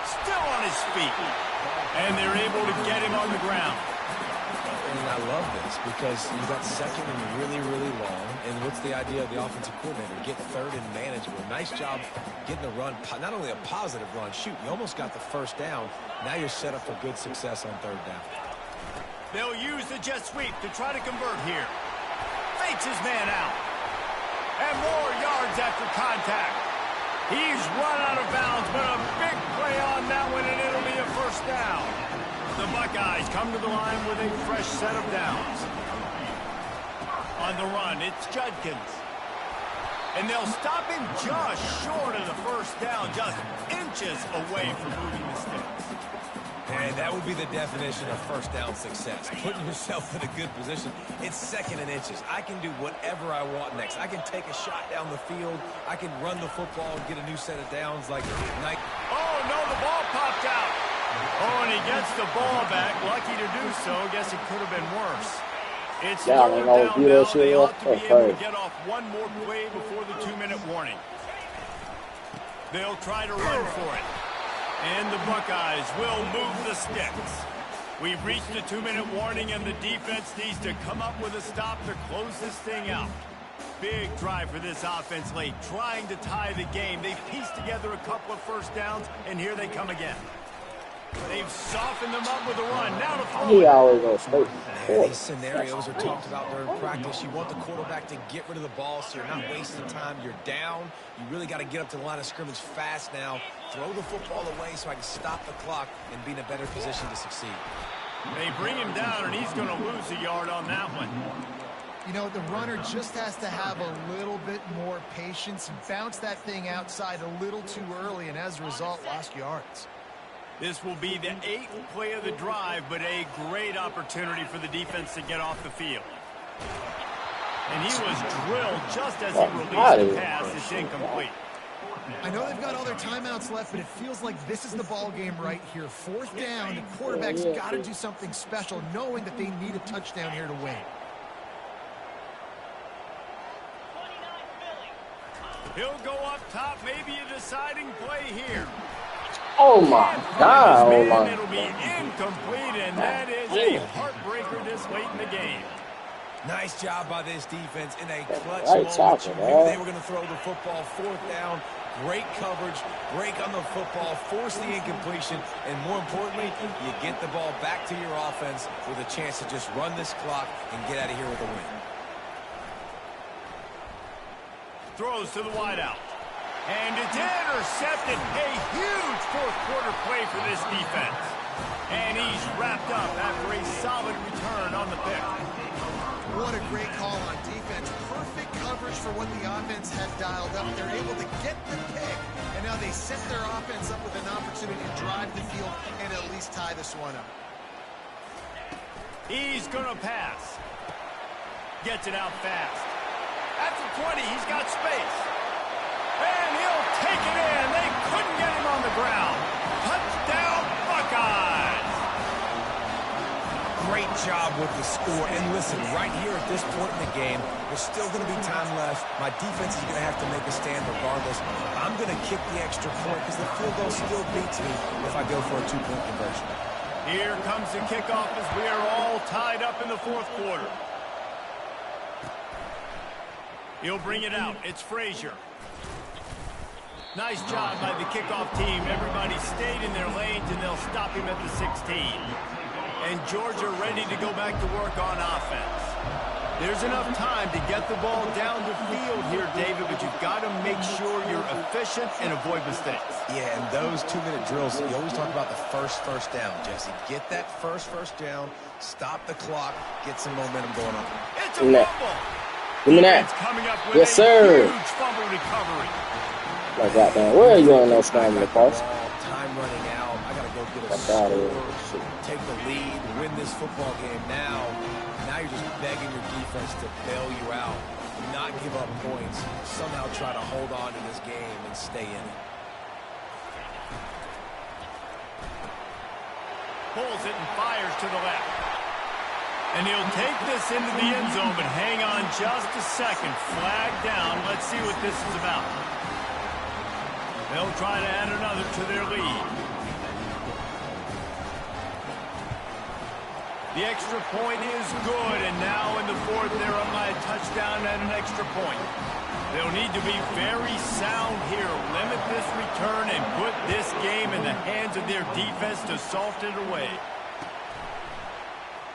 Still on his feet. And they're able to get him on the ground. And I love this because you got 2nd and really, really long. And what's the idea of the offensive coordinator? Get 3rd and manageable. Nice job getting the run, not only a positive run. Shoot, you almost got the 1st down. Now you're set up for good success on 3rd down. They'll use the jet sweep to try to convert here. Fakes his man out. And more yards after contact. He's run out of bounds, but a big play on that one, and it'll be a 1st down. The Buckeyes come to the line with a fresh set of downs. On the run, it's Judkins. And they'll stop him just short of the 1st down, just inches away from moving the sticks. And that would be the definition of 1st down success. Putting yourself in a good position. It's 2nd and inches. I can do whatever I want next. I can take a shot down the field. I can run the football and get a new set of downs like Nike. Oh, no, the ball popped out. Oh, and he gets the ball back. Lucky to do so. Guess it could have been worse. It's Yeah, 3rd I know, down do now. that shit They real ought to be quick, able to right? get off one more play before the 2-minute warning. They'll try to run for it. And the Buckeyes will move the sticks. We've reached the 2-minute warning, and the defense needs to come up with a stop to close this thing out. Big drive for this offense late, trying to tie the game. They've pieced together a couple of 1st downs, and here they come again. They've softened them up with a run. Now to throw He it. always goes straight. Man, these scenarios are talked about during practice. You want the quarterback to get rid of the ball so you're not wasting time. You're down. You really got to get up to the line of scrimmage fast now. Throw the football away so I can stop the clock and be in a better position to succeed. They bring him down, and he's going to lose a yard on that one. You know, the runner just has to have a little bit more patience, bounce that thing outside a little too early, and as a result, lost yards. This will be the 8th play of the drive, but a great opportunity for the defense to get off the field. And he was drilled just as he released the pass. It's incomplete. I know they've got all their timeouts left, but it feels like this is the ball game right here. 4th down, the quarterback's got to do something special, knowing that they need a touchdown here to win. He'll go up top, maybe a deciding play here. Oh my God! Oh my. It'll be incomplete, and that is a heartbreaker this late in the game. Nice job by this defense in a clutch Right moment. tackle, You knew man. they were going to throw the football. 4th down, great coverage, break on the football, force the incompletion, and more importantly, you get the ball back to your offense with a chance to just run this clock and get out of here with a win. Throws to the wideout. And it's intercepted. A huge 4th quarter play for this defense. And he's wrapped up after a solid return on the pick. What a great call on defense. Perfect coverage for what the offense had dialed up. They're able to get the pick, and now they set their offense up with an opportunity to drive the field and at least tie this one up. He's going to pass. Gets it out fast. At the 20, he's got space. And he'll take it in. They couldn't get him on the ground. Touchdown, Buckeyes. Great job with the score. And listen, right here at this point in the game, there's still going to be time left. My defense is going to have to make a stand regardless. I'm going to kick the extra point because the field goal still beats me if I go for a two-point conversion. Here comes the kickoff as we are all tied up in the fourth quarter. He'll bring it out. It's Frazier. Nice job by the kickoff team. Everybody stayed in their lanes, and they'll stop him at the 16. And Georgia ready to go back to work on offense. There's enough time to get the ball down the field here, David, but you've got to make sure you're efficient and avoid mistakes. Yeah, and those 2-minute drills, you always talk about the first down, Jesse. Get that first down, stop the clock, get some momentum going on. It's a fumble. Give me that. Coming up with Yes, sir. huge fumble recovery. Like that, man. Where are you on those scrambling parts? Time running out. I got to go get a Got out of score, take the lead, win this football game now. Now you're just begging your defense to bail you out, not give up points, somehow try to hold on to this game and stay in it. Pulls it and fires to the left. And he'll take this into the end zone, but hang on just a second. Flag down. Let's see what this is about. They'll try to add another to their lead. The extra point is good, and now in the fourth, they're up by a touchdown and an extra point. They'll need to be very sound here. Limit this return and put this game in the hands of their defense to salt it away.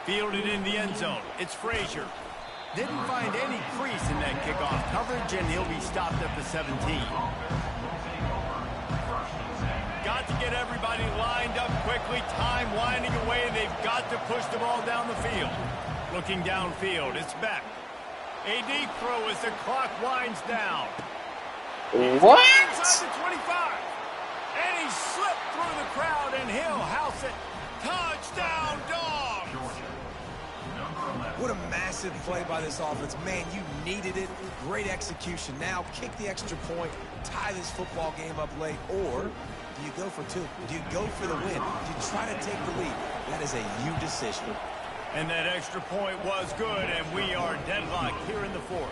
Fielded in the end zone. It's Frazier. Didn't find any crease in that kickoff coverage, and he'll be stopped at the 17. Got to get everybody lined up quickly. Time winding away. They've got to push the ball down the field. Looking downfield. It's Beck. A deep throw as the clock winds down. What? Inside the 25. And he slipped through the crowd, and he'll house it. Touchdown, Dogs! What a massive play by this offense. Man, you needed it. Great execution. Now kick the extra point, tie this football game up late, or do you go for two? Do you go for the win? Do you try to take the lead? That is a you decision. And that extra point was good, and we are deadlocked here in the fourth.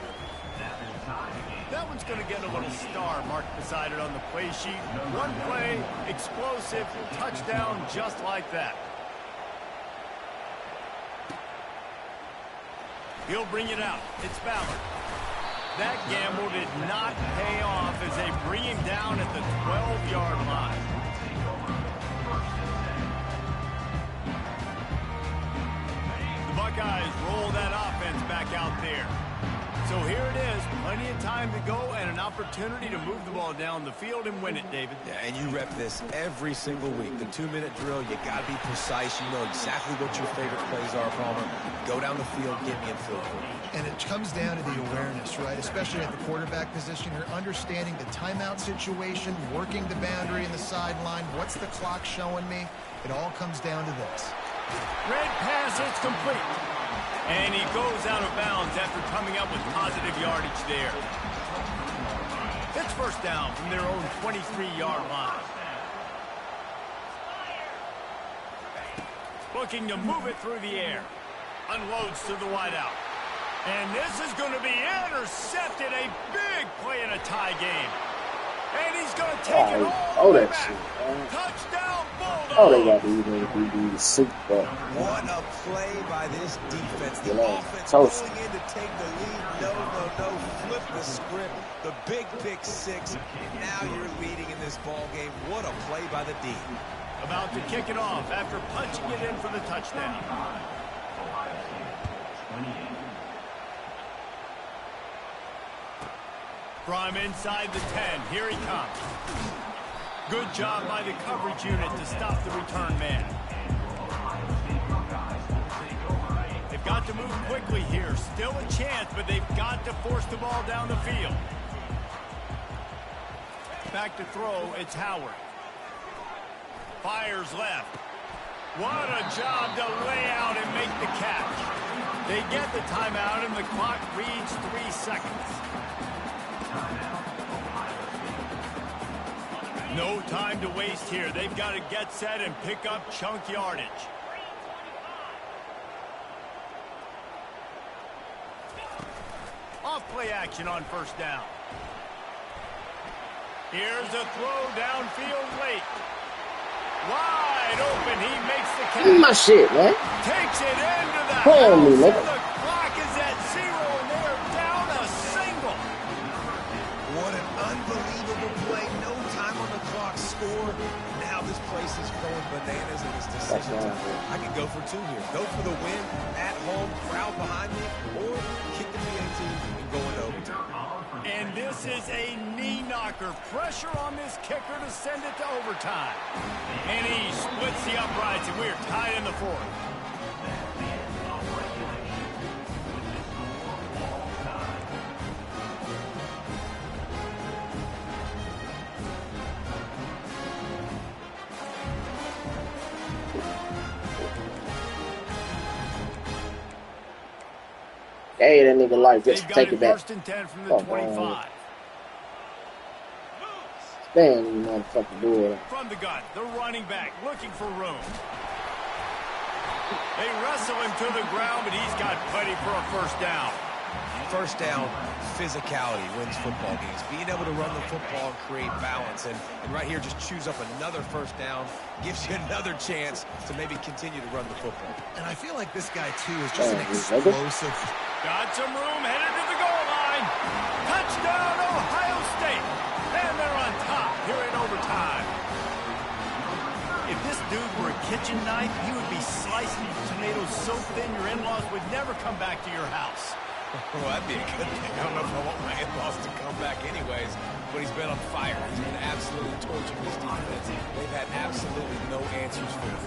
That one's going to get a little star marked beside it on the play sheet. One play, explosive, touchdown just like that. He'll bring it out. It's Ballard. That gamble did not pay off as they bring him down at the 12-yard line. The Buckeyes roll that offense back out there. So here it is, plenty of time to go and an opportunity to move the ball down the field and win it, David. Yeah, and you rep this every single week. The 2-minute drill, you got to be precise. You know exactly what your favorite plays are, Palmer. Go down the field, get me in field goal. And it comes down to the awareness, right? Especially at the quarterback position. You're understanding the timeout situation, working the boundary and the sideline. What's the clock showing me? It all comes down to this. Red pass, it's complete. And he goes out of bounds after coming up with positive yardage there. It's first down from their own 23-yard line. Looking to move it through the air. Unloads to the wideout. And this is going to be intercepted. A big play in a tie game. And he's going to take it all the way back. Touchdown, Bulldogs. Oh, they got to even be soup, but What a play by this defense. The Yeah, offense toast. going in to take the lead. No. Flip the script. The big pick six. Now you're leading in this ball game. What a play by the D. About to kick it off after punching it in for the touchdown. Ohio State, 28. From inside the 10, here he comes. Good job by the coverage unit to stop the return man. They've got to move quick. quickly here. Still a chance, but they've got to force the ball down the field. Back to throw, it's Howard. Fires left. What a job to lay out and make the catch. They get the timeout, and the clock reads 3 seconds. No time to waste here. They've got to get set and pick up chunk yardage. Off play action on first down. Here's a throw downfield late. Wide open, he makes the catch. My shit, man. Takes it into the Play on me, house, nigga. and the clock is at 0, and they're down a single. What an unbelievable play. No time on the clock. Score. Now this place is going bananas in this decision. I could go for 2 here. Go for the win at home, crowd behind me, or kick the PAT and go into overtime. And this is a knee knocker. Pressure on this kicker to send it to overtime. And he splits the uprights, and we're tied in the 4th. Hey, that nigga like just They've got take it back. First and 10 from the 25. Damn, you motherfucker do it. From the gun, the running back looking for room. They wrestle him to the ground, but he's got plenty for a first down. First down, physicality wins football games. Being able to run the football and create balance. And right here, just choose up another first down. Gives you another chance to maybe continue to run the football. And I feel like this guy, too, is just an explosive. Got some room, headed to the goal line. Touchdown, Ohio State. And they're on top here in overtime. If this dude were a kitchen knife, he would be slicing tomatoes so thin your in-laws would never come back to your house. Well, that'd be a good thing. I don't know if I want my in-laws to come back anyways, but he's been on fire. He's been absolutely torching this defense. They've had absolutely no answers for him.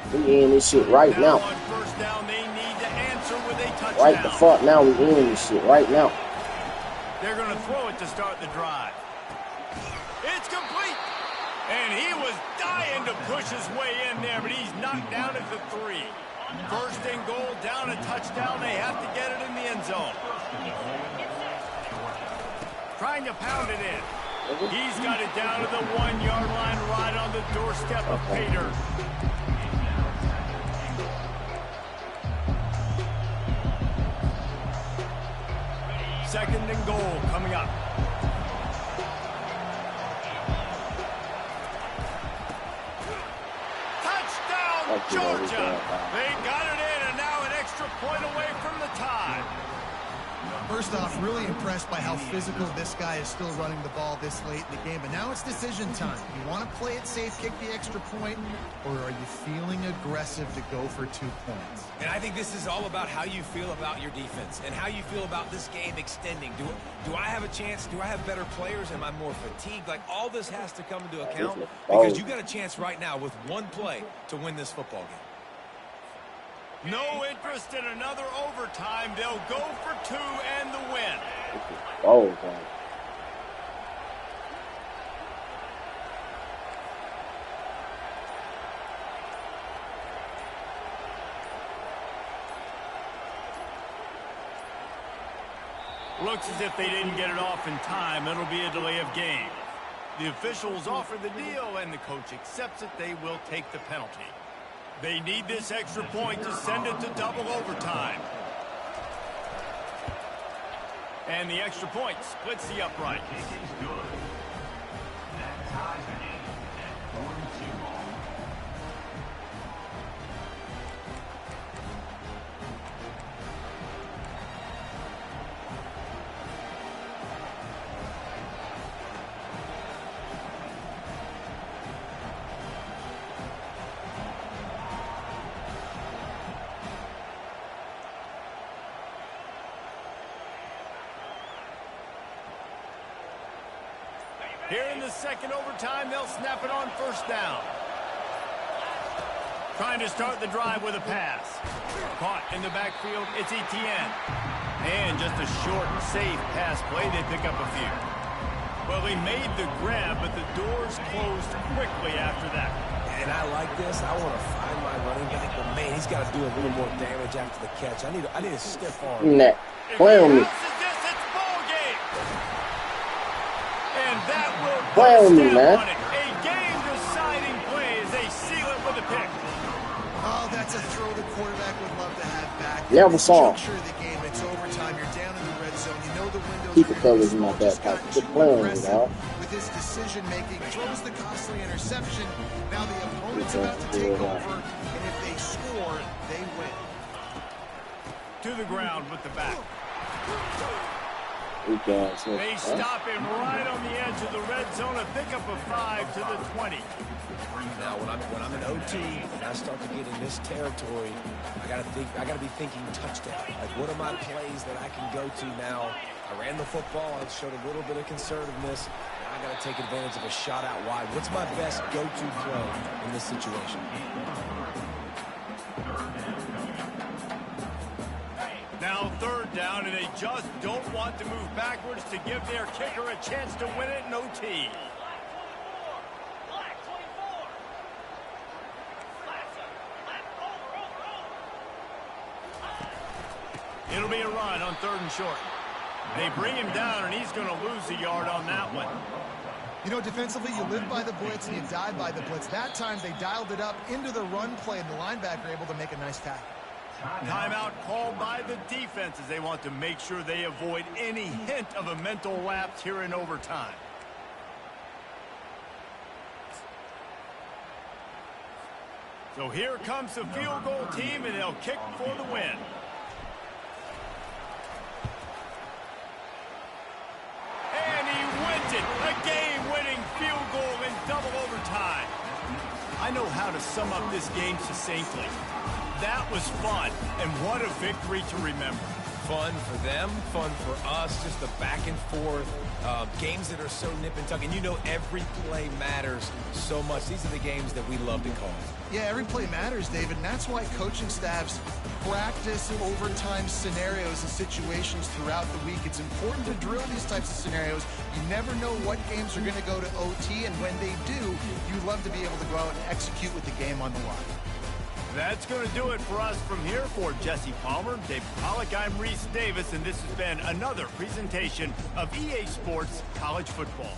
We in this shit right now. On first down, they need to answer with a touchdown. Right the fuck now. We in this shit right now. They're going to throw it to start the drive. It's complete. And he was dying to push his way in there, but he's knocked down at the 3. First and goal, down a touchdown. They have to get it in the end zone. Trying to pound it in. He's got it down to the 1-yard line, right on the doorstep of Pater. Second and goal coming up. Touchdown, Georgia! They got it in, and now an extra point away from the tie. First off, really impressed by how physical this guy is still running the ball this late in the game. But now it's decision time. You want to play it safe, kick the extra point, or are you feeling aggressive to go for 2 points? And I think this is all about how you feel about your defense and how you feel about this game extending. Do I have a chance? Do I have better players? Am I more fatigued? Like, all this has to come into account because you got a chance right now with one play to win this football game. No interest in another overtime. They'll go for 2 and the win. Oh, God. Looks as if they didn't get it off in time. It'll be a delay of game. The officials offer the deal, and the coach accepts it. They will take the penalty. They need this extra point to send it to double overtime. And the extra point splits the upright. Here in the second overtime, they'll snap it on first down. Trying to start the drive with a pass. Caught in the backfield, it's Etienne. And just a short, safe pass play, they pick up a few. Well, he made the grab, but the doors closed quickly after that. And I like this. I want to find my running back, but man, he's got to do a little more damage after the catch. I need a stiff arm. Nah. Play on me. It's ball game. And that will Play on me, man. on it. A game-deciding play as they seal it with a pick. Oh, that's a throw the quarterback would love to have back. Never saw. Juncture of the game, it's overtime. You're down in the red zone. You know the window's Keep the really covers in my small. Just back got pocket. too Quit playing with it, aggressive dog. with his decision making. Throws the costly interception. Now the opponent's Okay, about to good take one. over, and if they score, they win. To the ground with the back. Weak ass nigga, They huh? stop him right on the edge of the red zone. A pickup of 5 to the 20. Now, when I'm in OT and I start to get in this territory, I gotta be thinking touchdown. Like, what are my plays that I can go to now? I ran the football. I showed a little bit of conservativeness. Now I gotta take advantage of a shot out wide. What's my best go-to play in this situation? Now 3rd down, and they just don't want to move backwards to give their kicker a chance to win it in OT. It'll be a run on 3rd and short. They bring him down, and he's going to lose a yard on that one. You know, defensively, you live by the blitz and you die by the blitz. That time, they dialed it up into the run play, and the linebacker able to make a nice tackle. Timeout called by the defense as they want to make sure they avoid any hint of a mental lapse here in overtime. So here comes the field goal team, and they'll kick for the win. And he wins it. A game-winning field goal in double overtime. I know how to sum up this game succinctly. That was fun, and what a victory to remember. Fun for them, fun for us, just the back and forth, games that are so nip and tuck, and you know every play matters so much. These are the games that we love to call. Yeah, every play matters, David, and that's why coaching staffs practice overtime scenarios and situations throughout the week. It's important to drill these types of scenarios. You never know what games are going to go to OT, and when they do, you love to be able to go out and execute with the game on the line. That's going to do it for us from here. For Jesse Palmer, David Pollack, I'm Reese Davis, and this has been another presentation of EA Sports College Football.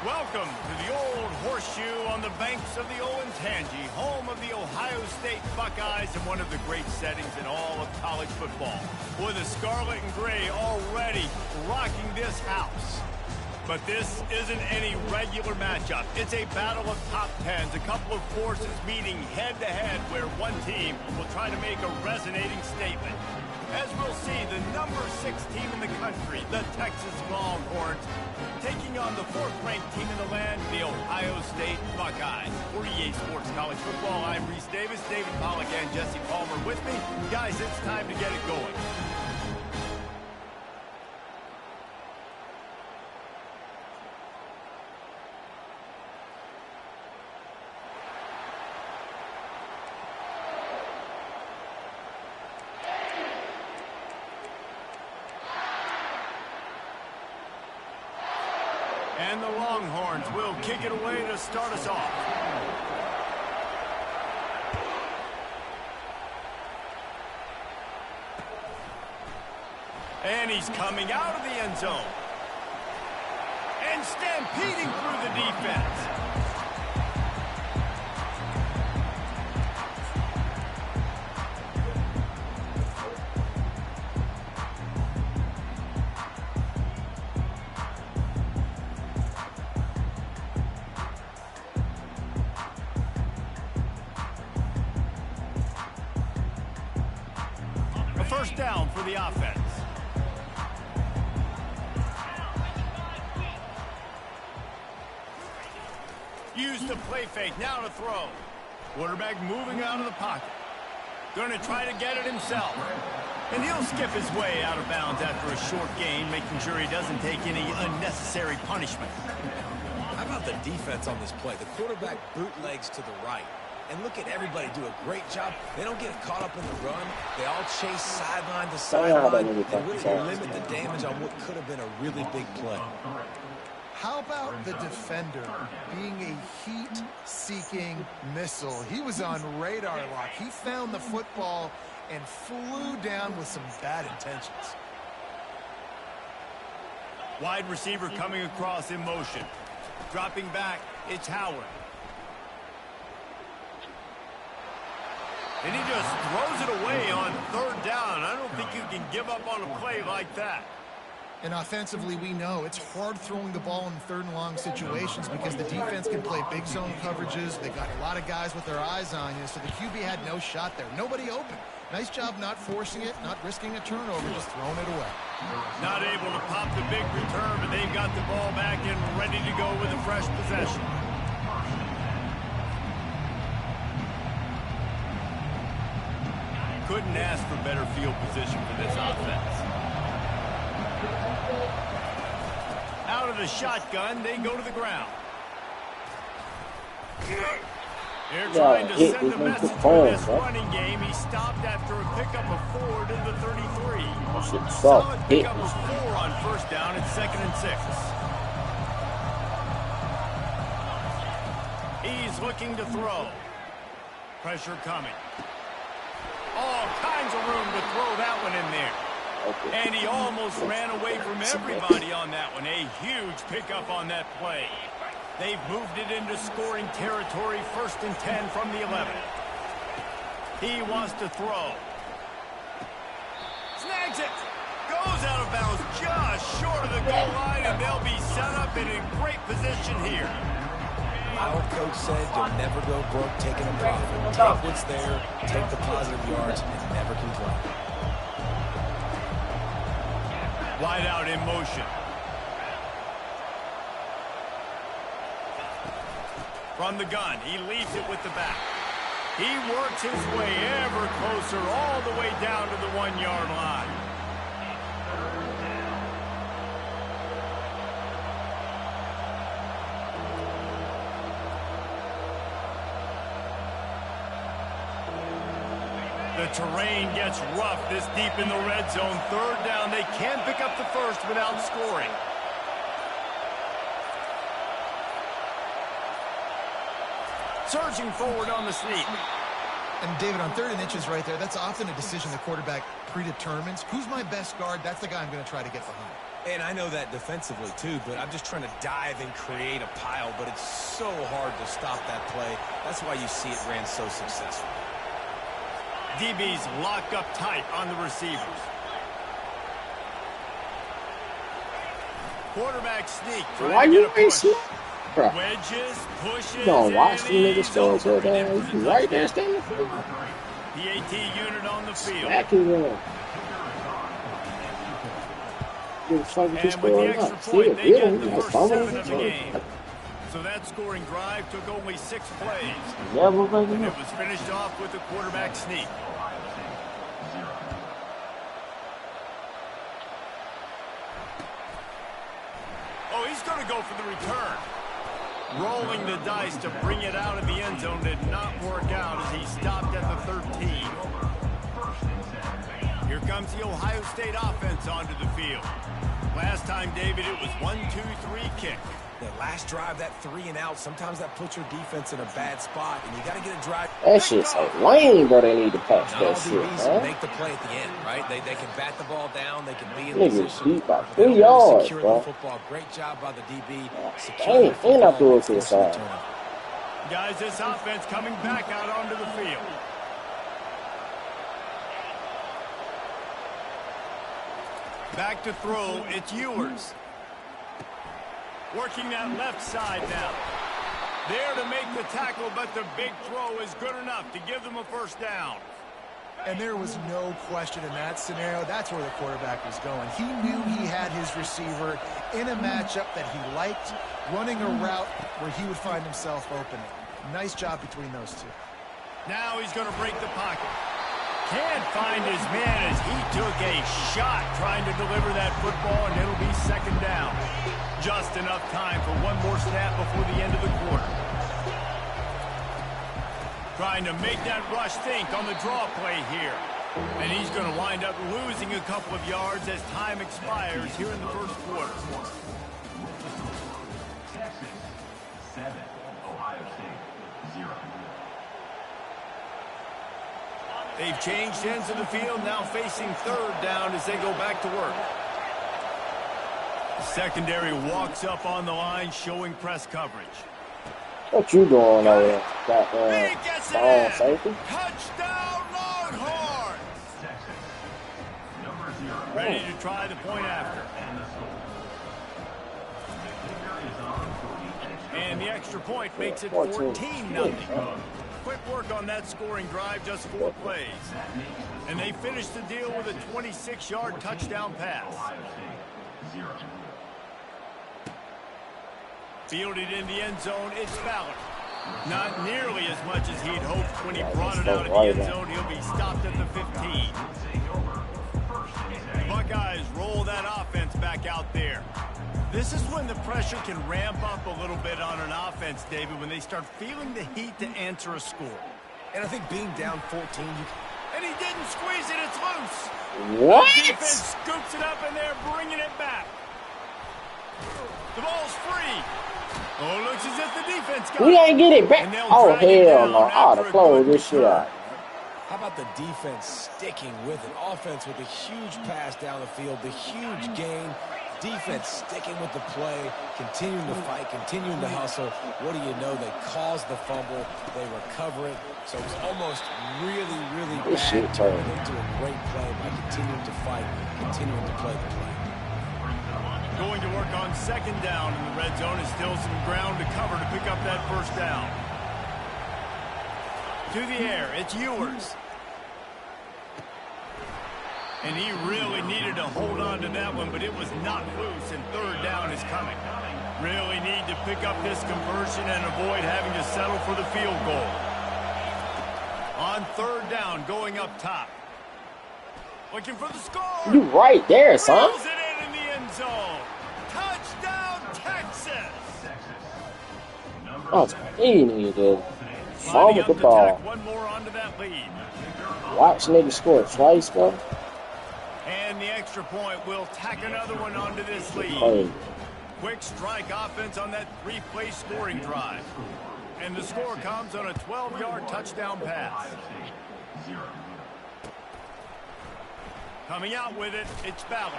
Welcome to the Old Horseshoe on the banks of the Olentangy, home of the Ohio State Buckeyes and one of the great settings in all of college football. With the scarlet and gray already rocking this house. But this isn't any regular matchup. It's a battle of top tens, a couple of forces meeting head-to-head where one team will try to make a resonating statement. As we'll see, the number 6 team in the country, the Texas Longhorns, taking on the 4th-ranked team in the land, the Ohio State Buckeyes. For EA Sports College Football, I'm Reese Davis, David Pollack, and Jesse Palmer with me. Guys, it's time to get it going. And the Longhorns will kick it away to start us off. And he's coming out of the end zone. And stampeding through the defense. A first down for the offense. Use the play fake, now to throw. Quarterback moving out of the pocket. Going to try to get it himself. And he'll skip his way out of bounds after a short gain, making sure he doesn't take any unnecessary punishment. How about the defense on this play? The quarterback bootlegs to the right. And look at everybody do a great job. They don't get caught up in the run. They all chase sideline to sideline. They really limit the damage on what could have been a really big play. How about the defender being a heat-seeking missile? He was on radar lock. He found the football and flew down with some bad intentions. Wide receiver coming across in motion. Dropping back, it's Howard. And he just throws it away on third down. I don't think you can give up on a play like that. And offensively, we know it's hard throwing the ball in third and long situations because the defense can play big zone coverages. They got a lot of guys with their eyes on you, so the QB had no shot there. Nobody open. Nice job not forcing it, not risking a turnover, just throwing it away. Not able to pop the big return, but they've got the ball back and ready to go with a fresh possession. Couldn't ask for better field position for this offense. Out of the shotgun, they go to the ground. They're trying to send a message for this running game. He stopped after a pickup of 4 to the 33. Solid pickup of 4 on first down. It's 2nd and 6. He's looking to throw. Pressure coming. All kinds of room to throw that one in there. And he almost ran away from everybody on that one. A huge pickup on that play. They've moved it into scoring territory, 1st and 10 from the 11. He wants to throw. Snags it. Goes out of bounds just short of the goal line, and they'll be set up and in great position here. My old coach said you'll never go broke taking a profit. Take what's there, take the positive yards, and never complain. Wide out in motion. From the gun, he leaves it with the back. He works his way ever closer all the way down to the 1-yard line. The terrain gets rough this deep in the red zone. 3rd down, they can't pick up the first without scoring. Surging forward on the sneak. And David, on 3rd and inches right there, that's often a decision the quarterback predetermines. Who's my best guard? That's the guy I'm going to try to get behind. And I know that defensively too, but I'm just trying to dive and create a pile, but it's so hard to stop that play. That's why you see it ran so successful. DBs lock up tight on the receivers. Quarterback sneak. Why you ain't sneak? Wedges, pushes, No, watch the niggas go to that. Right there, standing. PAT unit on the field. Smacking them. Give a fuck what you And with the scoring extra up. point, they get the Still, first 7 of the game. So that scoring drive took only 6 plays. Yeah, we're going And to it was finished off with a quarterback sneak. Oh, he's going to go for the return. Rolling the dice to bring it out of the end zone did not work out as he stopped at the 13. Here comes the Ohio State offense onto the field. Last time, David, it was 1-2-3 kick. That last drive, that 3 and out, sometimes that puts your defense in a bad spot, and you got to get a drive. That shit's so lame, bro. They need to patch Not that all shit, DBs man. make the play at the end, right? They can bat the ball down, they can be in Niggas position. beat by They 3 don't yards, secure bro. the football. Great job by the DB. Dang, and I threw it to the side. Guys, this offense coming back out onto the field. Back to throw, it's Ewers. Working that left side now. There to make the tackle, but the big throw is good enough to give them a first down. And there was no question in that scenario. That's where the quarterback was going. He knew he had his receiver in a matchup that he liked, running a route where he would find himself open. Nice job between those two. Now he's going to break the pocket. Can't find his man as he took a shot trying to deliver that football, and it'll be second down. Just enough time for one more snap before the end of the quarter. Trying to make that rush think on the draw play here. And he's going to wind up losing a couple of yards as time expires here in the first quarter. Texas 7, Ohio State 0. They've changed ends of the field, now facing third down as they go back to work. The secondary walks up on the line, showing press coverage. What you doing over there? Got He gets it ball in. safety? Touchdown, Longhorns! Texas, number 0. Ready to try the point after. And the score. The kicker is on for the extra. And the extra point makes it 14. 14-0. Quick work on that scoring drive, just 4 plays. And they finish the deal with a 26-yard touchdown pass. Ohio State 0. Fielded in the end zone, it's Ballard. Not nearly as much as he'd hoped when he brought it out of the end zone. He'll be stopped at the 15. The Buckeyes roll that offense back out there. This is when the pressure can ramp up a little bit on an offense, David, when they start feeling the heat to answer a score. And I think being down 14, And he didn't squeeze it, it's loose. What? The defense scoops it up and they're bringing it back. The ball's free. Oh, looks as if the defense got We it. ain't get it back. And they'll Oh, drag it hell down no. I ought after to a close good this shit return. out. how about the defense sticking with it? Offense with a huge pass down the field, the huge gain. Defense sticking with the play, continuing to fight, continuing to hustle. What do you know? They cause the fumble. They recover it. So it was almost really, really This bad. shit turned. They do a great play by continuing to fight, continuing to play the play. Going to work on second down in the red zone is still some ground to cover to pick up that first down. To the air, it's Ewers. And he really needed to hold on to that one, but it was not loose, and third down is coming. Really need to pick up this conversion and avoid having to settle for the field goal. On third down, going up top. Looking for the score. You right there, son. Reels it in the end zone. Touchdown, Texas. Oh, he needed to fumble Lining the up to ball. tack one more onto that lead. Watch niggas score twice, bro. And the extra point will tack another one onto this lead. Hey, Quick strike offense on that 3-play scoring drive. And the score comes on a 12-yard touchdown pass. Coming out with it, it's Ballard.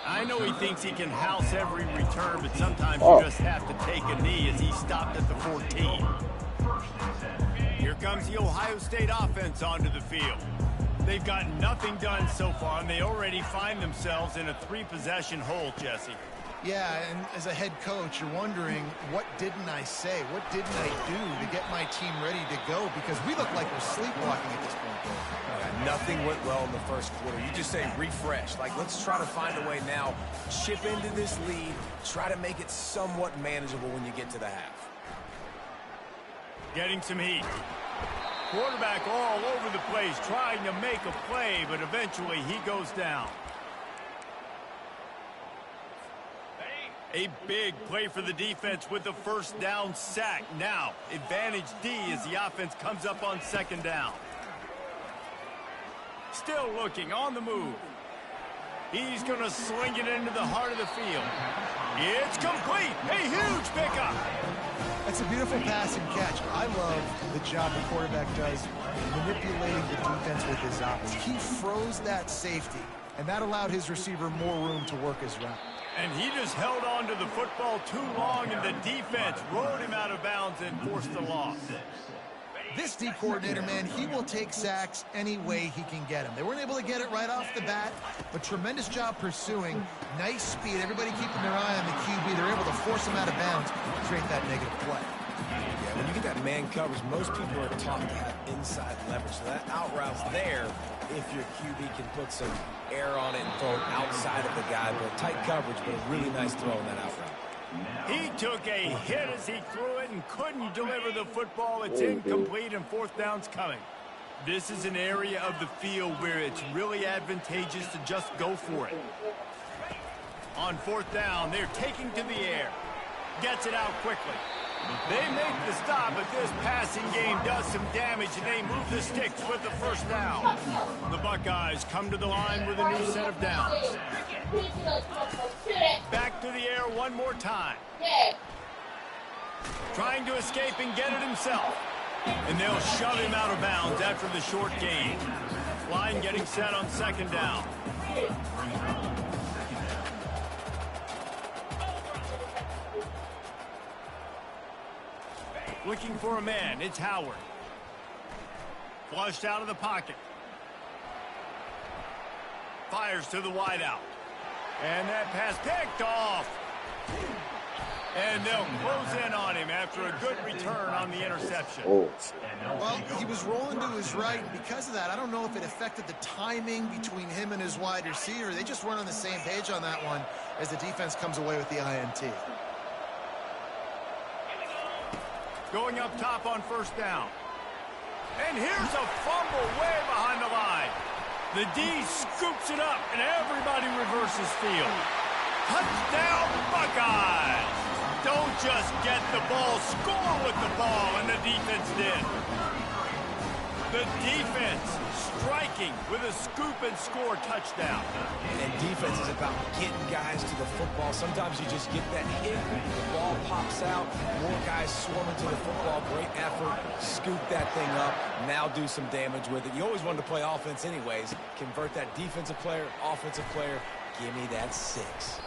I know he thinks he can house every return, but sometimes you just have to take a knee as he stopped at the 14. Here comes the Ohio State offense onto the field. They've got nothing done so far, and they already find themselves in a 3-possession hole, Jesse. Yeah, and as a head coach, you're wondering, what didn't I say? What didn't I do to get my team ready to go? Because we look like we're sleepwalking at this point, though. Yeah, nothing went well in the first quarter. You just say refresh. Like, let's try to find a way now. Chip into this lead. Try to make it somewhat manageable when you get to the half. Getting some heat. Quarterback all over the place trying to make a play, but eventually he goes down. A big play for the defense with the first down sack. Now, advantage D as the offense comes up on second down. Still looking on the move. He's going to sling it into the heart of the field. It's complete. A huge pickup. That's a beautiful pass and catch. I love the job the quarterback does manipulating the defense with his eyes. He froze that safety, and that allowed his receiver more room to work his route. And he just held on to the football too long, and the defense rode him out of bounds and forced the loss. This D coordinator, man, he will take sacks any way he can get them. They weren't able to get it right off the bat, but tremendous job pursuing. Nice speed. Everybody keeping their eye on the QB. They're able to force him out of bounds and create that negative play. Yeah, when you get that man coverage, most people are taught to have inside leverage. So that out route's there if your QB can put some air on it and throw it outside of the guy. But tight coverage, but a really nice throw in that out route. He took a hit as he threw it and couldn't deliver the football. It's incomplete and fourth down's coming. This is an area of the field where it's really advantageous to just go for it. On fourth down, they're taking to the air. Gets it out quickly. They make the stop, but this passing game does some damage, and they move the sticks with the first down. The Buckeyes come to the line with a new set of downs. Back to the air one more time. Trying to escape and get it himself. And they'll shove him out of bounds after the short gain. Line getting set on second down. Looking for a man. It's Howard. Flushed out of the pocket. Fires to the wideout. And that pass picked off. And they'll close in on him after a good return on the interception. Well, he was rolling to his right. Because of that, I don't know if it affected the timing between him and his wide receiver. They just weren't on the same page on that one as the defense comes away with the INT. Going up top on first down. And here's a fumble way behind the line. The D scoops it up, and everybody reverses field. Touchdown, Buckeyes! Don't just get the ball, score with the ball, and the defense did. The defense striking with a scoop and score touchdown. And defense is about getting guys to the football. Sometimes you just get that hit, the ball pops out, more guys swarming to the football. Great effort, scoop that thing up, now do some damage with it. You always wanted to play offense anyways. Convert that defensive player, offensive player, give me that 6.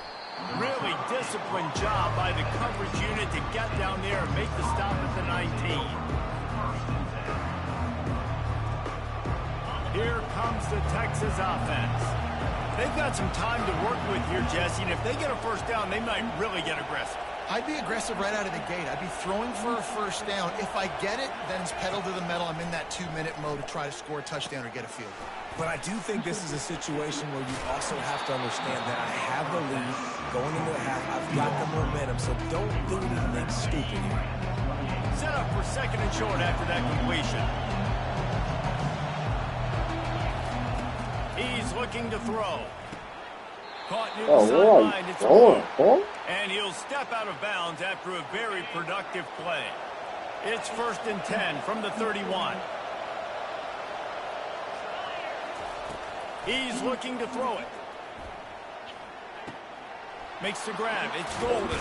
Really disciplined job by the coverage unit to get down there and make the stop at the 19. Here comes the Texas offense. They've got some time to work with here, Jesse, and if they get a first down, they might really get aggressive. I'd be aggressive right out of the gate. I'd be throwing for a first down. If I get it, then it's pedal to the metal. I'm in that 2-minute mode to try to score a touchdown or get a field goal. But I do think this is a situation where you also have to understand that I have the lead going into the half. I've got the momentum, so don't do anything stupid here. Set up for second and short after that completion. He's looking to throw. Caught near the sideline. It's a and he'll step out of bounds after a very productive play. It's 1st and 10 from the 31. He's looking to throw it. Makes the grab. It's Golden.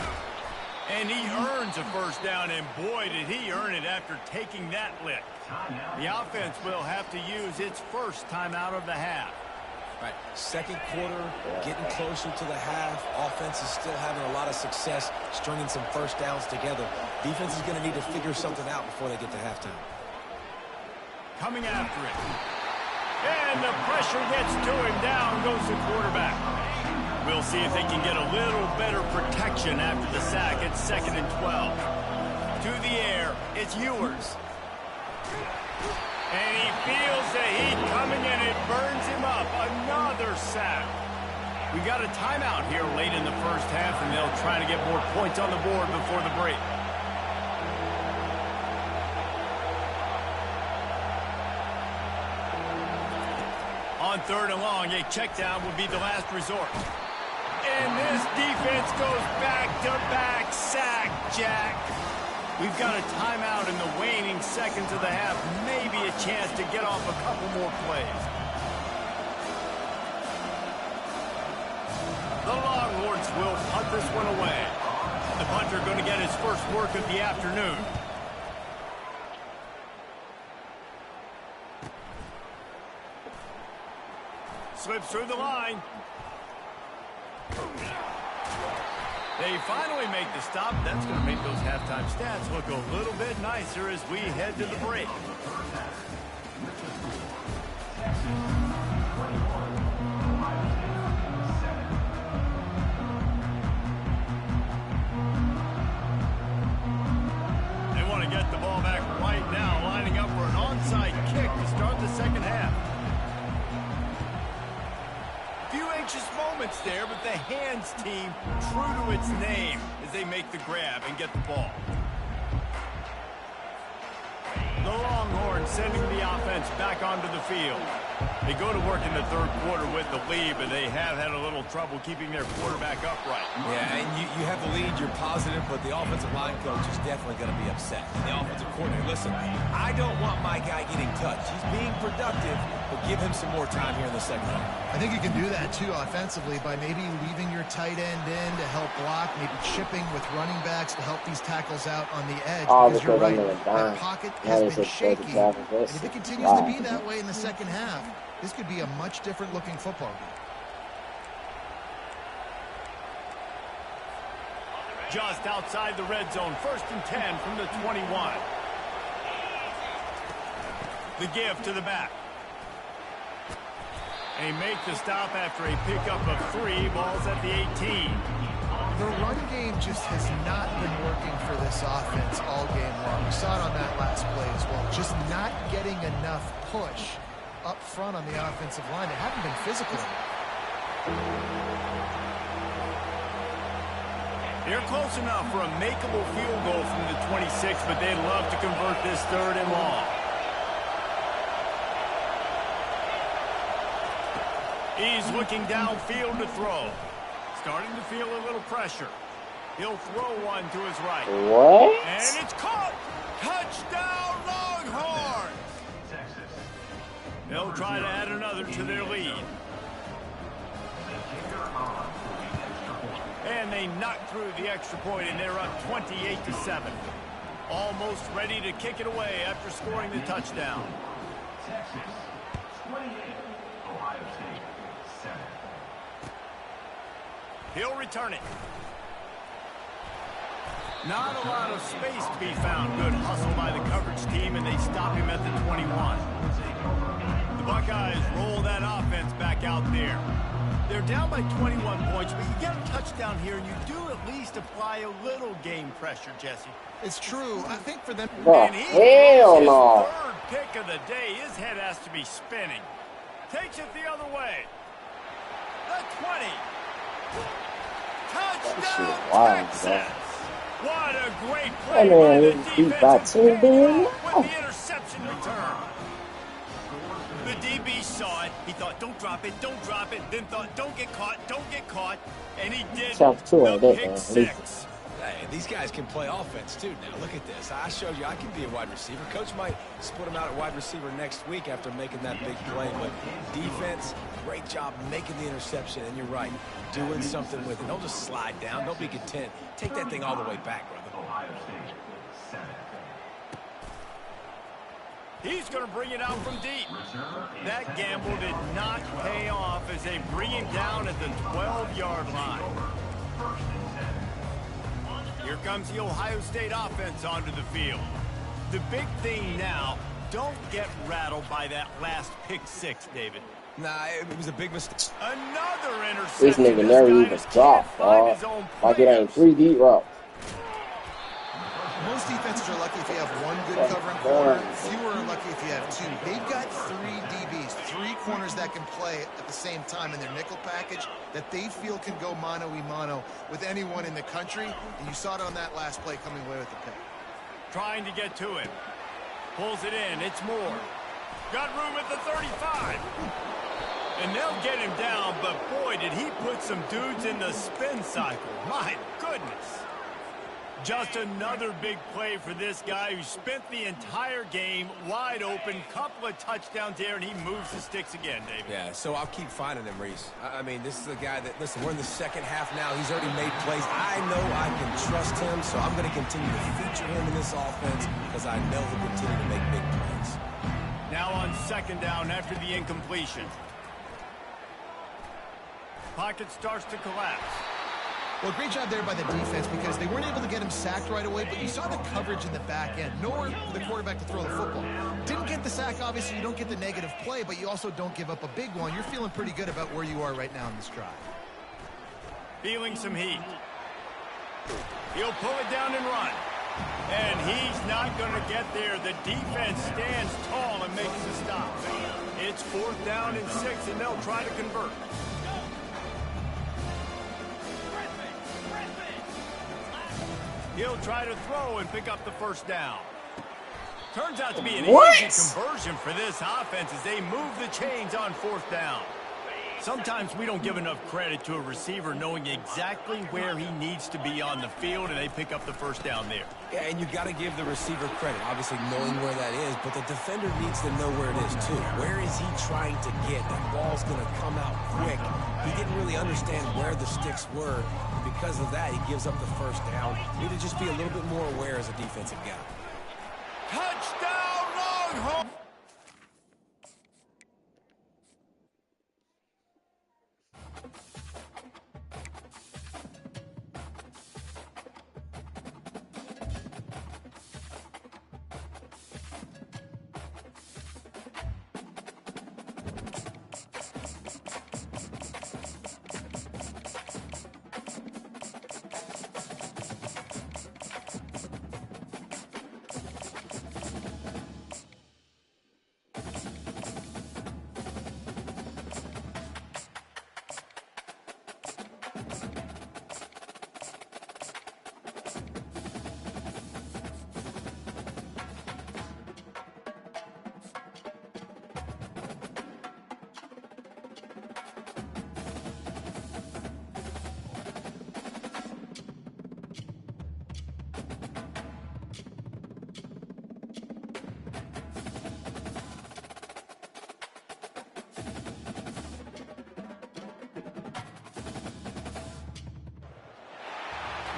And he earns a first down, and boy, did he earn it after taking that lick. The offense will have to use its first timeout of the half. Right, second quarter, getting closer to the half. Offense is still having a lot of success stringing some first downs together. Defense is going to need to figure something out before they get to halftime. Coming after it. And the pressure gets to him. Down goes the quarterback. We'll see if they can get a little better protection after the sack. It's 2nd and 12. To the air, it's Ewers. And he feels the heat coming, and it burns him up. Another sack. We got a timeout here late in the first half, and they'll try to get more points on the board before the break. On 3rd and long, a check down would be the last resort. And this defense goes back-to-back sack, Jack. We've got a timeout in the waning seconds of the half. Maybe a chance to get off a couple more plays. will punt this one away. The punter going to get his first work of the afternoon. Slips through the line. They finally make the stop. That's going to make those halftime stats look a little bit nicer as we head to the break. They want to get the ball back right now, lining up for an onside kick to start the second half. Few anxious moments there, but the hands team true to its name as they make the grab and get the ball. The Longhorns sending the offense back onto the field. They go to work in the third quarter with the lead, but they have had a little trouble keeping their quarterback upright. Yeah, and you have the lead, you're positive, but the offensive line coach is definitely going to be upset. And the offensive coordinator, listen, I don't want my guy getting touched. He's being productive, but give him some more time here in the second half. I think you can do that, too, offensively, by maybe leaving your tight end in to help block, maybe chipping with running backs to help these tackles out on the edge. Because you're right, that pocket has been shaky, and if it continues to be that way in the second half, this could be a much different looking football game. Just outside the red zone, 1st and 10 from the 21. The give to the back. They make the stop after a pickup of 3. Ball's at the 18. The run game just has not been working for this offense all game long. We saw it on that last play as well. Just not getting enough push up front on the offensive line. They haven't been physical. They're close enough for a makeable field goal from the 26, but they'd love to convert this 3rd and long. He's looking downfield to throw. Starting to feel a little pressure. He'll throw one to his right. What? And it's caught. Touchdown, Longhorns. They'll try to add another to their lead. And they knock through the extra point, and they're up 28-7. Almost ready to kick it away after scoring the touchdown. Texas, 28. Ohio State, 7. He'll return it. Not a lot of space to be found. Good hustle by the coverage team, and they stop him at the 21. The Buckeyes roll that offense back out there. They're down by 21 points, but you get a touchdown here, and you do at least apply a little game pressure, Jesse. It's true. I think for them... Oh, And he hell throws no. his 3rd pick of the day. His head has to be spinning. Takes it the other way. The 20. Touchdown, wild, Texas. What a great I play mean, by the he beat by defense. 2 And billion. with the interception return. The DB saw it. He thought, don't drop it, don't drop it. Then thought, don't get caught, don't get caught. And he did. Self-tour, The that pick man. 6. Hey, these guys can play offense, too. Now, look at this. I showed you I can be a wide receiver. Coach might split him out at wide receiver next week after making that big play. But defense, great job making the interception. And you're right, doing something with it. Don't just slide down. Don't be content. Take that thing all the way back, brother. Ohio State, 7. He's going to bring it out from deep. That gamble did not pay off as they bring him down at the 12-yard line. Here comes the Ohio State offense onto the field. The big thing now, don't get rattled by that last pick 6, David. Nah, it was a big mistake. Another interception. This nigga never guy even just can't dropped, find dog. his own Like it ain't players. 3 deep routes. Most defenses are lucky if you have one good covering corner. Fewer are lucky if you have 2. They've got 3 DBs, 3 corners that can play at the same time in their nickel package that they feel can go mano-a-mano with anyone in the country. And you saw it on that last play coming away with the pick. Trying to get to him. Pulls it in. It's Moore. Got room at the 35. And they'll get him down, but boy, did he put some dudes in the spin cycle. My goodness. Just another big play for this guy who spent the entire game wide open, couple of touchdowns there, and he moves the sticks again, David. Yeah, so I'll keep finding him, Reese. I mean, this is a guy that, listen, we're in the second half now. He's already made plays. I know I can trust him, so I'm going to continue to feature him in this offense because I know he'll continue to make big plays. Now on second down after the incompletion. Pocket starts to collapse. Well, great job there by the defense because they weren't able to get him sacked right away, but you saw the coverage in the back end. Nowhere for the quarterback to throw the football. Didn't get the sack, obviously. You don't get the negative play, but you also don't give up a big one. You're feeling pretty good about where you are right now in this drive. Feeling some heat. He'll pull it down and run. And he's not going to get there. The defense stands tall and makes the stop. It's 4th down and 6, and they'll try to convert. He'll try to throw and pick up the first down. Turns out to be an easy conversion for this offense as they move the chains on 4th down. Sometimes we don't give enough credit to a receiver knowing exactly where he needs to be on the field, and they pick up the first down there. Yeah, and you got to give the receiver credit, obviously knowing where that is, but the defender needs to know where it is too. Where is he trying to get? That ball's going to come out quick. He didn't really understand where the sticks were, and because of that, he gives up the first down. You need to just be a little bit more aware as a defensive guy. Touchdown, Longhorn!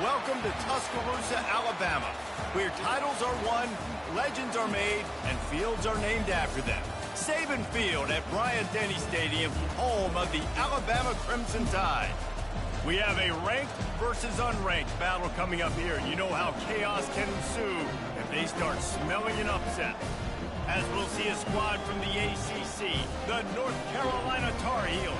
Welcome to Tuscaloosa, Alabama, where titles are won, legends are made, and fields are named after them. Saban Field at Bryant-Denny Stadium, home of the Alabama Crimson Tide. We have a ranked versus unranked battle coming up here. You know how chaos can ensue if they start smelling an upset. As we'll see a squad from the ACC, the North Carolina Tar Heels,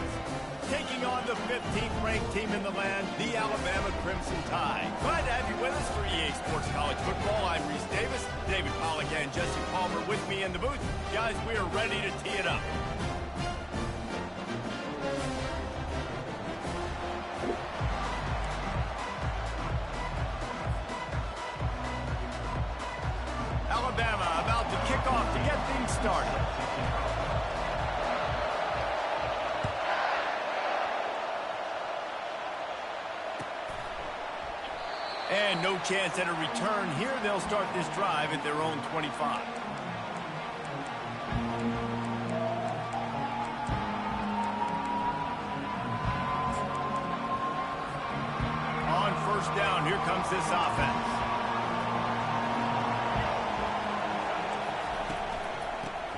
taking on the 15th ranked team in the land, the Alabama Crimson Tide. Glad to have you with us for EA Sports College Football. I'm Reese Davis, David Pollack and Jesse Palmer with me in the booth. Guys, we are ready to tee it up. Alabama about to kick off to get things started. And no chance at a return here. They'll start this drive at their own 25. On first down, here comes this offense.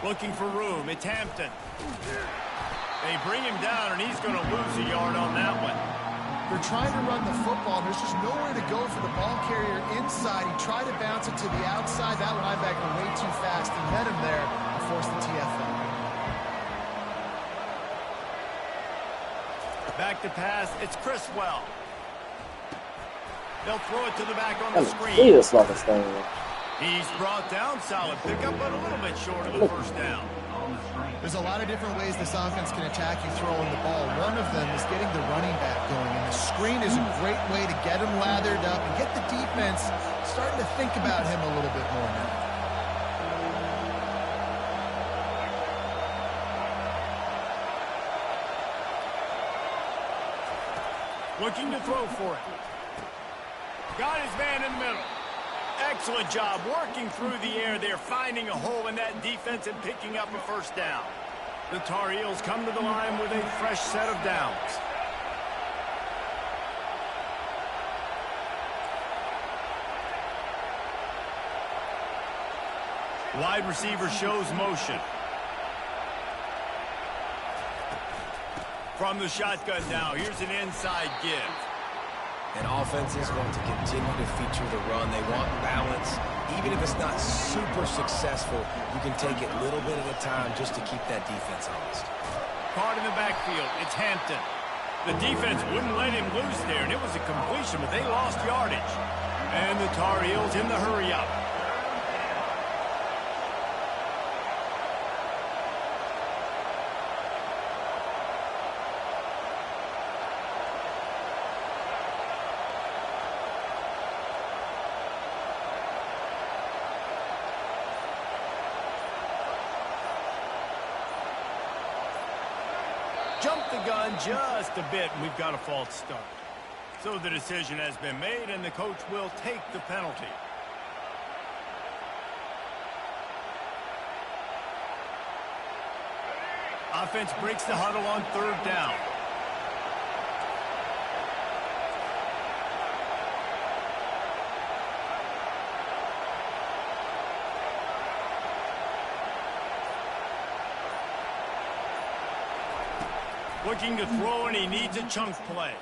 Looking for room. It's Hampton. They bring him down, and he's going to lose a yard on that one. They're trying to run the football. There's just nowhere to go for the ball carrier inside. He tried to bounce it to the outside. That linebacker way too fast. He met him there and forced the TFL. Back to pass. It's Criswell. They'll throw it to the back on the screen. Jesus, love this thing. He's brought down. Solid pickup, but a little bit short of the first down. There's a lot of different ways this offense can attack you throwing the ball. One of them is getting the running back going, and the screen is a great way to get him lathered up and get the defense starting to think about him a little bit more now. Looking to throw for it. Got his man in the middle. Excellent job working through the air there, finding a hole in that defense and picking up a first down. The Tar Heels come to the line with a fresh set of downs. Wide receiver shows motion. From the shotgun now, here's an inside give. And offenses want to continue to feature the run. They want balance. Even if it's not super successful, you can take it little bit at a time just to keep that defense honest. Caught in the backfield, it's Hampton. The defense wouldn't let him loose there, and it was a completion, but they lost yardage. And the Tar Heels in the hurry-up. Jumped the gun just a bit, and we've got a false start. So the decision has been made, and the coach will take the penalty. Offense breaks the huddle on third down. Looking to throw, and he needs a chunk play.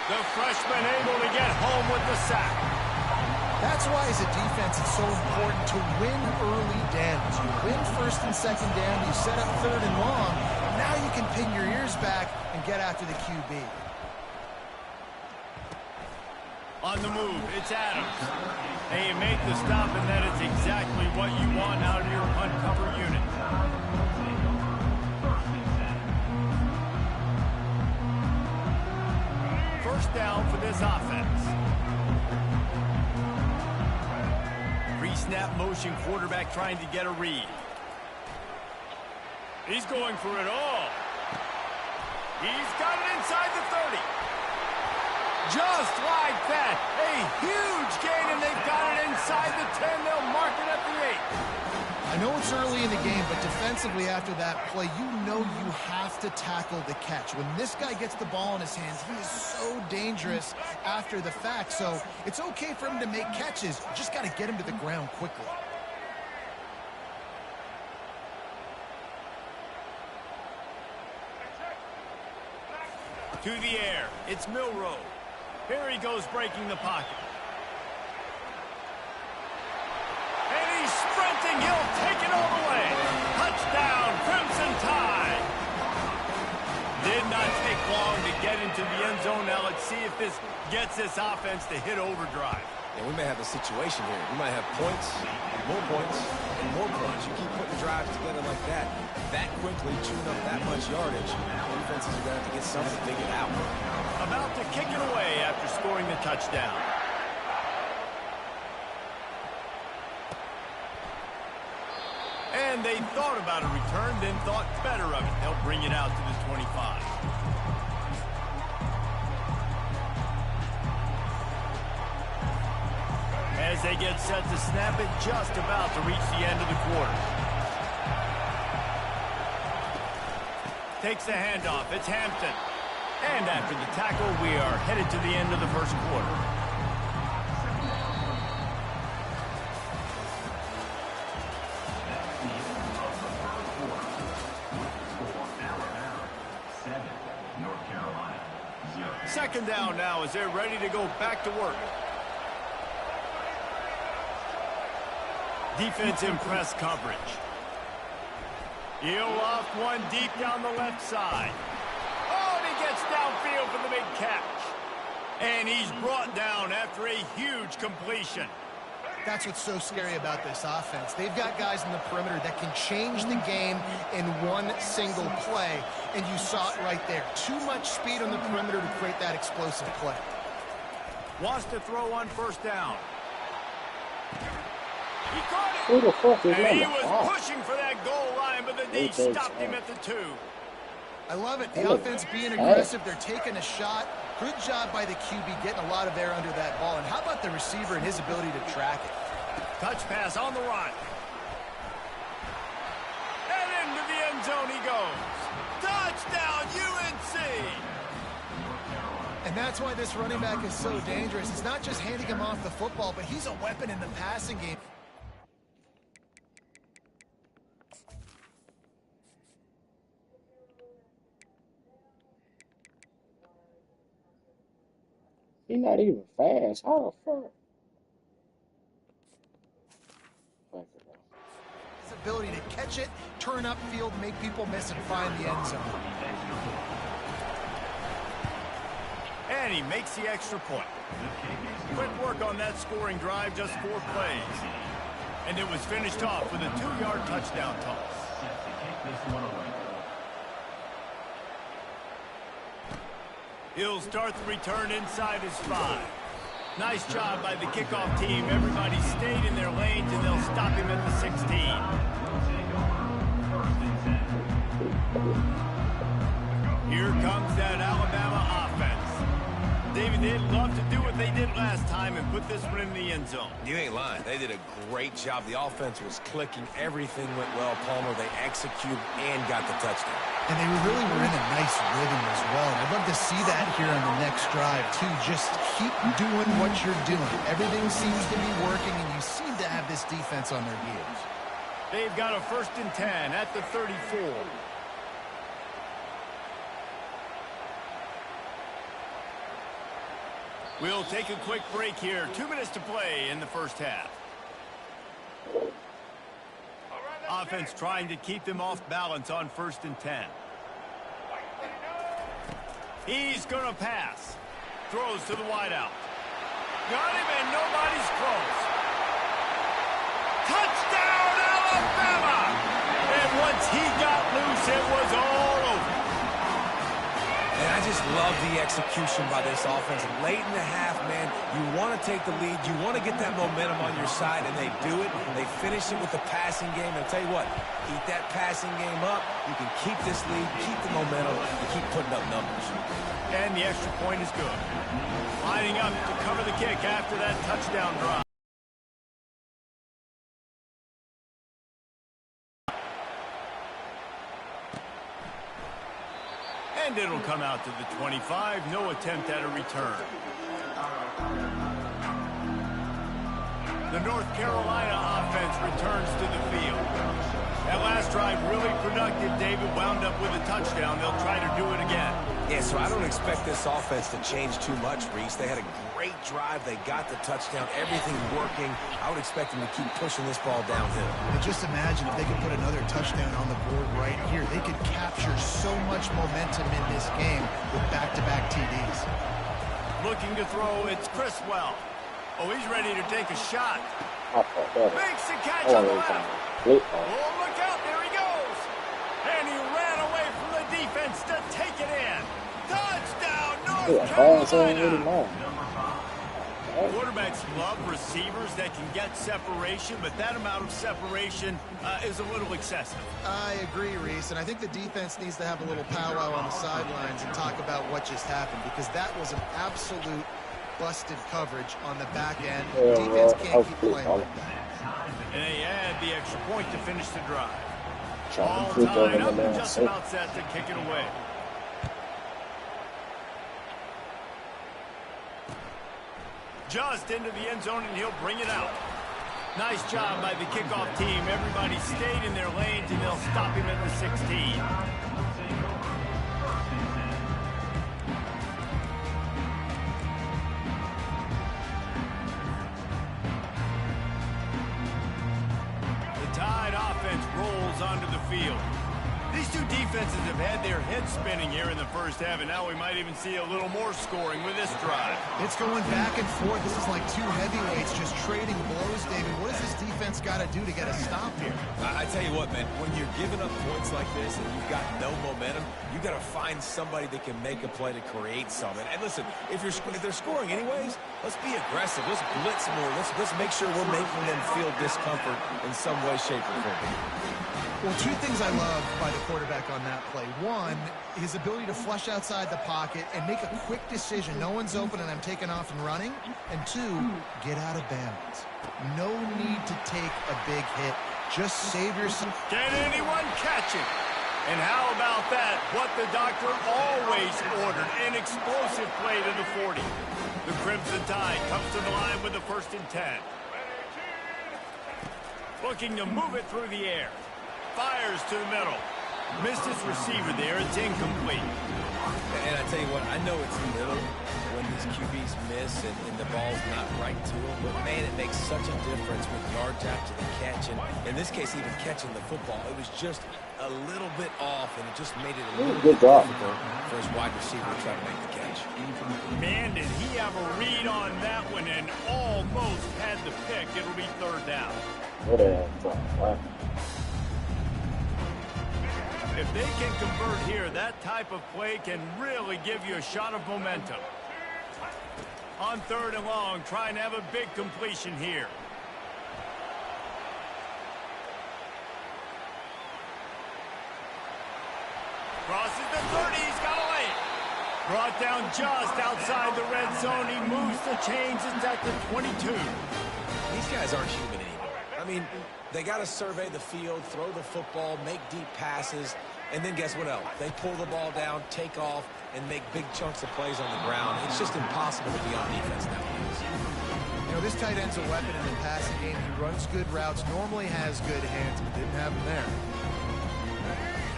The freshman able to get home with the sack. That's why, as a defense, it's so important to win early downs. You win first and second down, you set up third and long, now you can pin your ears back and get after the QB. On the move, it's Adams. And you make the stop, and that is exactly what you want out of your punt-cover unit. First down for this offense. Pre-snap motion, quarterback trying to get a read. He's going for it all. He's got it inside the 30. Just like that. A huge gain, and they've got it inside the 10. They'll mark it at the 8. I know it's early in the game, but defensively after that play, you know you have to tackle the catch. When this guy gets the ball in his hands, he is so dangerous after the fact. So it's okay for him to make catches. You just got to get him to the ground quickly. To the air, it's Milroe. Here he goes breaking the pocket. And he's sprinting, he'll take it all the way. Touchdown, Crimson Tide. Did not take long to get into the end zone. Now let's see if this gets this offense to hit overdrive. And we may have a situation here. We might have points, and more points. You keep putting drives together like that, that quickly, chewing up that much yardage, defenses are going to have to get something figured out. About to kick it away after scoring the touchdown. And they thought about a return, then thought better of it. They'll bring it out to the 25. As they get set to snap it, just about to reach the end of the quarter. Takes the handoff. It's Hampton. And after the tackle, we are headed to the end of the first quarter. Second down now as they're ready to go back to work. Defense in press coverage. He'll loft one deep down the left side. Oh, and he gets downfield for the big catch. And he's brought down after a huge completion. That's what's so scary about this offense. They've got guys in the perimeter that can change the game in one single play, and you saw it right there. Too much speed on the perimeter to create that explosive play. Wants to throw on first down. He caught it. Who the fuck is And he that? was pushing for that goal line, but the D stopped him at the 2. I love it. The offense being aggressive. They're taking a shot. Good job by the QB getting a lot of air under that ball. And how about the receiver and his ability to track it? Touch pass on the run. And into the end zone he goes. Touchdown, UNC! And that's why this running back is so dangerous. It's not just handing him off the football, but he's a weapon in the passing game. He's not even fast. How the fuck? His ability to catch it, turn upfield, make people miss, and find the end zone. And he makes the extra point. Quick work on that scoring drive, just 4 plays. And it was finished off with a 2-yard touchdown toss. He'll start the return inside his 5. Nice job by the kickoff team. Everybody stayed in their lanes, and they'll stop him at the 16. Here comes that Alabama offense. David, they'd love to do what they did last time and put this one in the end zone. You ain't lying. They did a great job. The offense was clicking. Everything went well, Palmer. They executed and got the touchdown. And they really were in a nice rhythm as well. And I'd love to see that here on the next drive, too. Just keep doing what you're doing. Everything seems to be working, and you seem to have this defense on their heels. They've got a 1st and 10 at the 34. We'll take a quick break here. 2 minutes to play in the first half. Offense trying to keep them off balance on 1st and 10. He's going to pass. Throws to the wideout. Got him, and nobody's close. Touchdown, Alabama! And once he got loose, it was all over. And I just love the execution by this offense. Late in the half, man, you want to take the lead. You want to get that momentum on your side, and they do it. They finish it with the passing game. And I'll tell you what, keep that passing game up. You can keep this lead, keep the momentum, and keep putting up numbers. And the extra point is good. Lining up to cover the kick after that touchdown drive. And it'll come out to the 25. No attempt at a return. The North Carolina offense returns to the field. That last drive really productive. David wound up with a touchdown. They'll try to do it again. Yeah, so I don't expect this offense to change too much, Reese. They had a great drive. They got the touchdown. Everything's working. I would expect them to keep pushing this ball downhill. And just imagine if they could put another touchdown on the board right here. They could capture so much momentum in this game with back-to-back TDs. Looking to throw, it's Criswell. Oh, he's ready to take a shot. Makes the catch on the left. Oh, look out, there he goes. And he ran away from the defense to take it in. Touchdown, North Carolina. Quarterbacks love receivers that can get separation, but that amount of separation is a little excessive. I agree, Reese, and I think the defense needs to have a little powwow on the sidelines and talk about what just happened, because that was an absolute busted coverage on the back end. Defense can't keep playing like that. And they add the extra point to finish the drive. All tied up and just about set to kick it away. Just into the end zone, and he'll bring it out. Nice job by the kickoff team. Everybody stayed in their lanes, and they'll stop him at the 16. Rolls onto the field. These two defenses have had their heads spinning here in the first half, and now we might even see a little more scoring with this drive. It's going back and forth. This is like two heavyweights just trading blows, David. What does this defense got to do to get a stop here? I tell you what, man, when you're giving up points like this and you've got no momentum, you got to find somebody that can make a play to create something. And listen, if they're scoring anyways, let's be aggressive. Let's blitz more. Let's make sure we're making them feel discomfort in some way, shape, or form. Well, two things I love by the quarterback on that play. One, his ability to flush outside the pocket and make a quick decision. No one's open and I'm taking off and running. And two, get out of bounds. No need to take a big hit. Just save yourself. Can anyone catch it? And how about that? What the doctor always ordered, an explosive play to the 40. The Crimson Tide comes to the line with the 1st and 10. Looking to move it through the air. Fires to the middle. Missed his receiver there. It's incomplete. And I tell you what, I know it's little when these QBs miss and the ball's not right to them, but man, it makes such a difference with yards after the catch. And in this case, even catching the football, it was just a little bit off, and it just made it a little bit difficult for his wide receiver to try to make the catch. Man, did he have a read on that one and almost had the pick. It'll be 3rd down. If they can convert here, that type of play can really give you a shot of momentum. On 3rd and long, trying to have a big completion here. Crosses the 30, he's got a lane. Brought down just outside the red zone. He moves the chains, it's at the 22. These guys aren't human anymore. I mean, they got to survey the field, throw the football, make deep passes, and then guess what else? They pull the ball down, take off, and make big chunks of plays on the ground. It's just impossible to be on defense nowadays. You know, this tight end's a weapon in the passing game. He runs good routes, normally has good hands, but didn't have them there.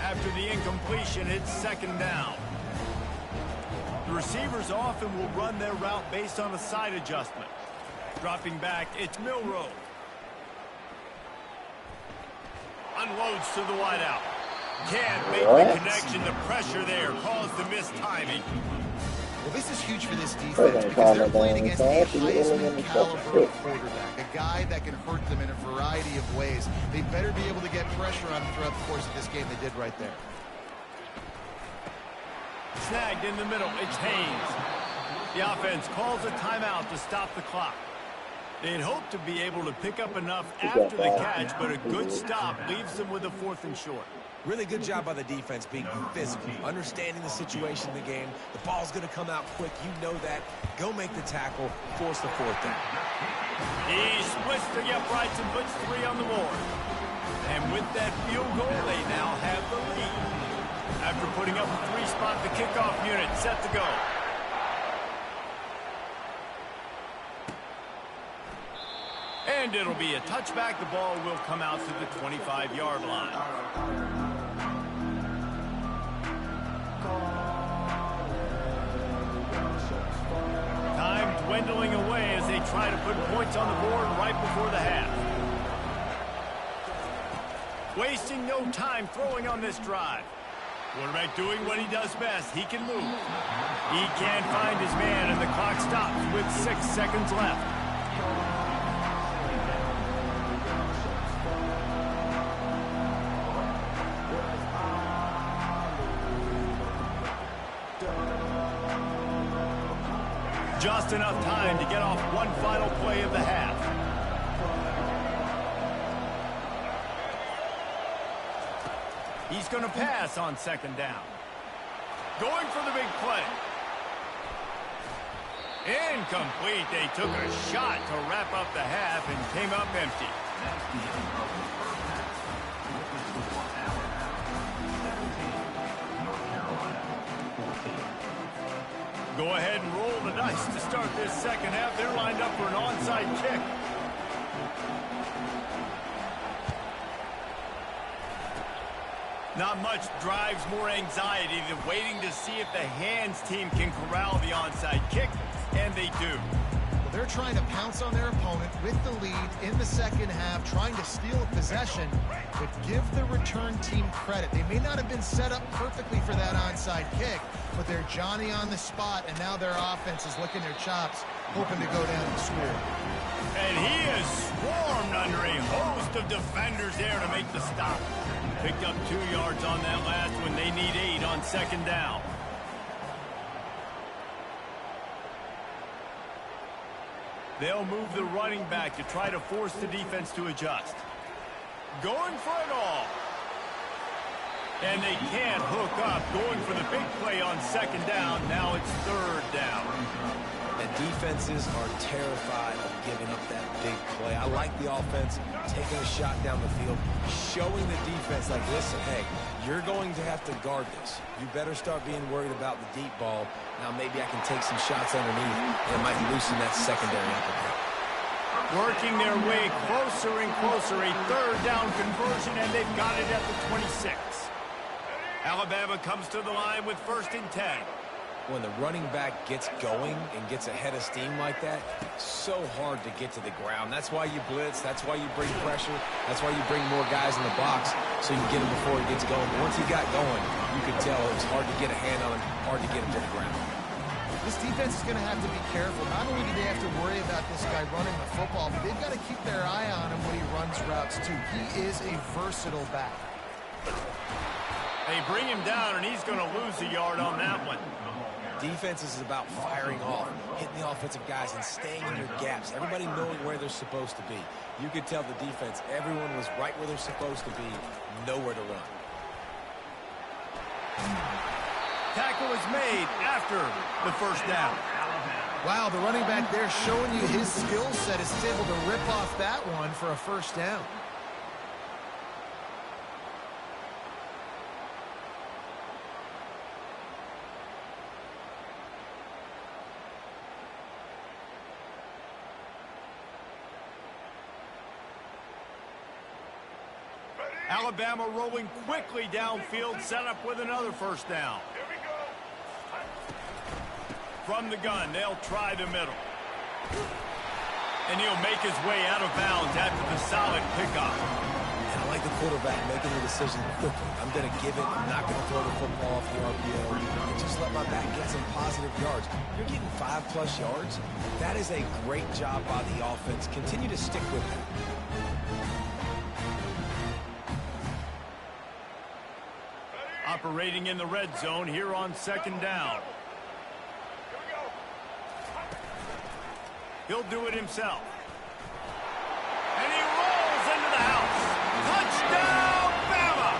After the incompletion, it's 2nd down. The receivers often will run their route based on a side adjustment. Dropping back, it's Milroe. Unloads to the wideout. Can't make the connection. The pressure there caused the missed timing. Well, this is huge for this defense because they're playing against a Heisman caliber quarterback, a guy that can hurt them in a variety of ways. They better be able to get pressure on him throughout the course of this game. They did right there. Snagged in the middle. It's Haynes. The offense calls a timeout to stop the clock. They'd hoped to be able to pick up enough after the catch, but a good stop leaves them with a 4th and short. Really good job by the defense being physical, understanding the situation in the game. The ball's going to come out quick. You know that. Go make the tackle, force the 4th down. He splits the uprights and puts 3 on the board. And with that field goal, they now have the lead. After putting up a 3-spot, the kickoff unit set to go. And it'll be a touchback. The ball will come out to the 25-yard line. Time dwindling away as they try to put points on the board right before the half. Wasting no time throwing on this drive. Quarterback doing what he does best. He can move. He can't find his man, and the clock stops with 6 seconds left. Just enough time to get off one final play of the half. He's going to pass on 2nd down. Going for the big play. Incomplete. They took a shot to wrap up the half and came up empty. Go ahead and roll the dice to start this 2nd half. They're lined up for an onside kick. Not much drives more anxiety than waiting to see if the hands team can corral the onside kick, and they do. Well, they're trying to pounce on their opponent with the lead in the 2nd half, trying to steal a possession, but give the return team credit. They may not have been set up perfectly for that onside kick, but they're Johnny on the spot, and now their offense is licking their chops, hoping to go down and score. And he is swarmed under a host of defenders there to make the stop. Picked up 2 yards on that last one. They need 8 on 2nd down. They'll move the running back to try to force the defense to adjust. Going for it all. And they can't hook up. Going for the big play on second down. Now it's third down. And defenses are terrified of giving up that big play. I like the offense taking a shot down the field, showing the defense, like, listen, hey, you're going to have to guard this. You better start being worried about the deep ball. Now maybe I can take some shots underneath, and it might loosen that secondary up a bit. Working their way closer and closer. A third down conversion, and they've got it at the 26. Alabama comes to the line with 1st and 10. When the running back gets going and gets ahead of steam like that, so hard to get to the ground. That's why you blitz. That's why you bring pressure. That's why you bring more guys in the box so you get him before he gets going. But once he got going, you could tell it was hard to get a hand on him, hard to get him to the ground. This defense is going to have to be careful. Not only do they have to worry about this guy running the football, but they've got to keep their eye on him when he runs routes too. He is a versatile back. They bring him down, and he's going to lose a yard on that one. Defense is about firing off, hitting the offensive guys, and staying in your gaps. Everybody knowing where they're supposed to be. You could tell the defense, everyone was right where they're supposed to be, nowhere to run. Tackle is made after the first down. Wow, the running back there showing you his skill set is able to rip off that one for a first down. Alabama rolling quickly downfield, set up with another first down. From the gun, they'll try the middle. And he'll make his way out of bounds after the solid pickup. And I like the quarterback making the decision quickly. I'm going to give it. I'm not going to throw the football off the RPO. And just let my back get some positive yards. You're getting 5+ yards. That is a great job by the offense. Continue to stick with that. Operating in the red zone here on second down. He'll do it himself. And he rolls into the house. Touchdown, Bama!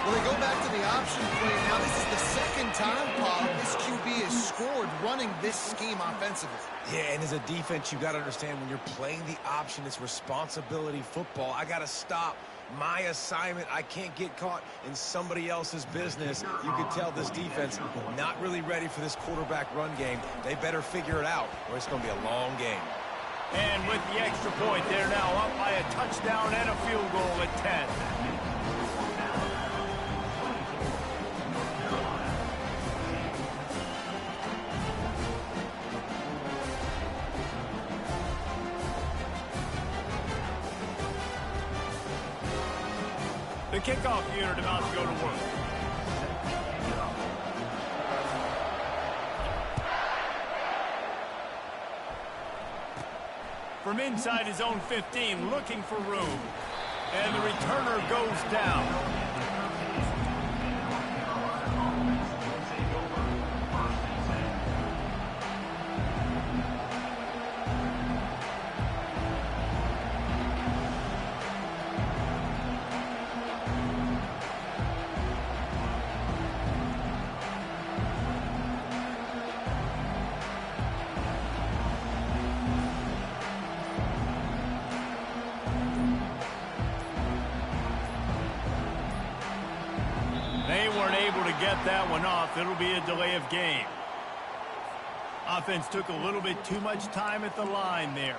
Well, they go back to the option play. Now, this is the second time, Paul, this QB has scored running this scheme offensively. Yeah, and as a defense, you got to understand when you're playing the option, it's responsibility football. I got to stop my assignment. I can't get caught in somebody else's business. You can tell this defense not really ready for this quarterback run game. They better figure it out, or it's going to be a long game. And with the extra point, they're now up by a touchdown and a field goal at 10. The kickoff unit about to go to work. From inside his own 15, looking for room. And the returner goes down. They weren't able to get that one off. It'll be a delay of game. Offense took a little bit too much time at the line there.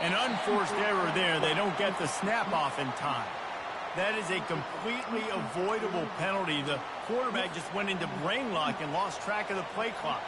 An unforced error there. They don't get the snap off in time. That is a completely avoidable penalty. The quarterback just went into brain lock and lost track of the play clock.